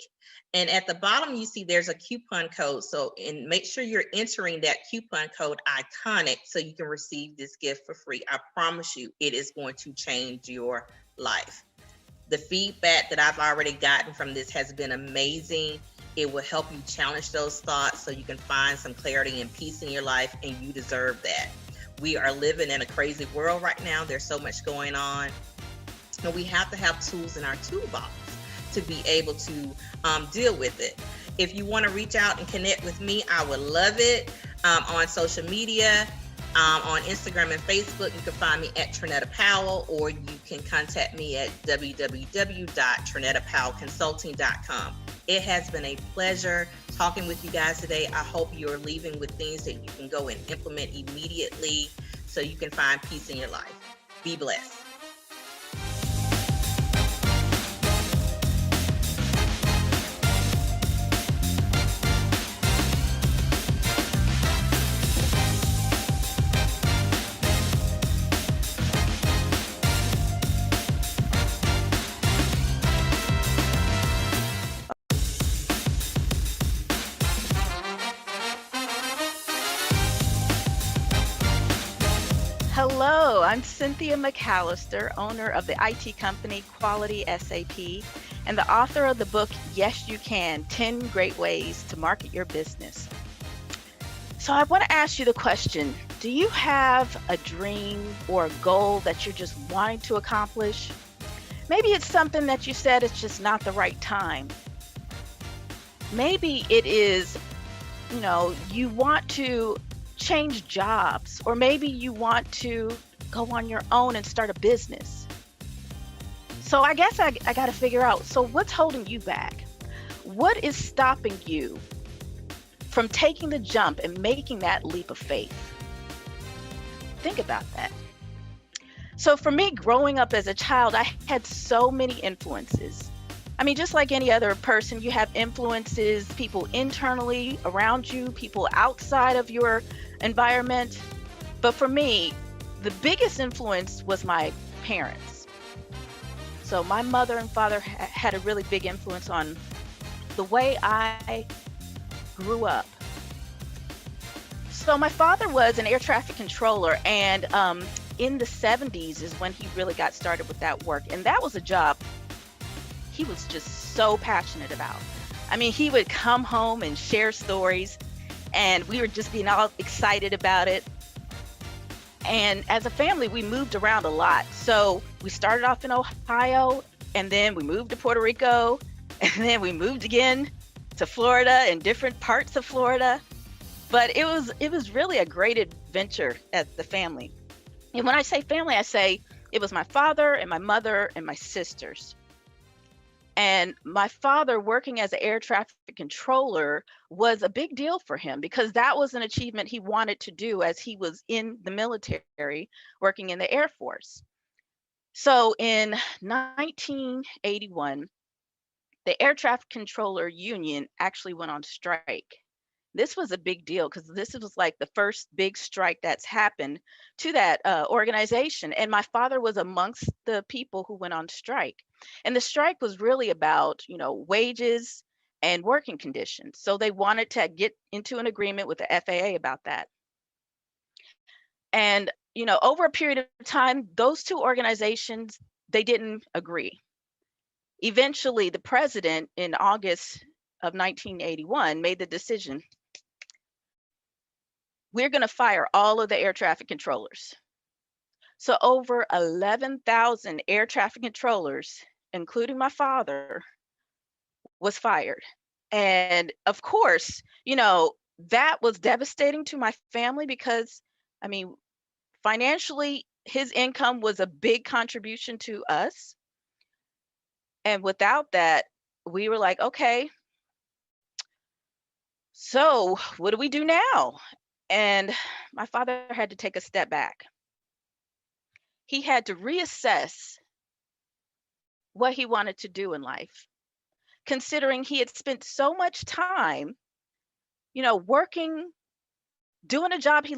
Speaker 5: And at the bottom, you see there's a coupon code. So and make sure you're entering that coupon code ICONIC so you can receive this gift for free. I promise you, it is going to change your life. The feedback that I've already gotten from this has been amazing. It will help you challenge those thoughts so you can find some clarity and peace in your life, and you deserve that. We are living in a crazy world right now. There's so much going on. And we have to have tools in our toolbox to be able to deal with it. If you want to reach out and connect with me, I would love it. On social media, on Instagram and Facebook, you can find me at Trinetta Powell, or you can contact me at www.trinettapowellconsulting.com. It has been a pleasure talking with you guys today. I hope you're leaving with things that you can go and implement immediately so you can find peace in your life. Be blessed.
Speaker 6: Hello, I'm Cynthia McAllister, owner of the IT company Quality SAP, and the author of the book, Yes You Can, 10 Great Ways to Market Your Business. So I want to ask you the question, do you have a dream or a goal that you're just wanting to accomplish? Maybe it's something that you said it's just not the right time. Maybe it is, you want to change jobs, or maybe you want to go on your own and start a business. So I guess I got to figure out, so what's holding you back? What is stopping you from taking the jump and making that leap of faith? Think about that. So for me, growing up as a child, I had so many influences. I mean, just like any other person, you have influences, people internally around you, people outside of your environment. But for me, the biggest influence was my parents. So my mother and father had a really big influence on the way I grew up. So my father was an air traffic controller, and in the 70s is when he really got started with that work. And that was a job he was just so passionate about. I mean, he would come home and share stories, and we were just being all excited about it. And as a family, we moved around a lot. So we started off in Ohio, and then we moved to Puerto Rico, and then we moved again to Florida and different parts of Florida. But it was really a great adventure as the family. And when I say family, I say it was my father and my mother and my sisters. And my father working as an air traffic controller was a big deal for him because that was an achievement he wanted to do as he was in the military working in the Air Force. So in 1981, the Air Traffic Controller Union actually went on strike. This was a big deal because this was like the first big strike that's happened to that organization. And my father was amongst the people who went on strike. And the strike was really about, wages and working conditions. So they wanted to get into an agreement with the FAA about that. And, over a period of time, those two organizations, they didn't agree. Eventually, the president in August of 1981 made the decision, we're going to fire all of the air traffic controllers. So over 11,000 air traffic controllers, including my father, was fired. And of course, that was devastating to my family because, financially, his income was a big contribution to us. And without that, we were like, okay, so what do we do now? And my father had to take a step back. He had to reassess what he wanted to do in life, considering he had spent so much time, working, doing a job he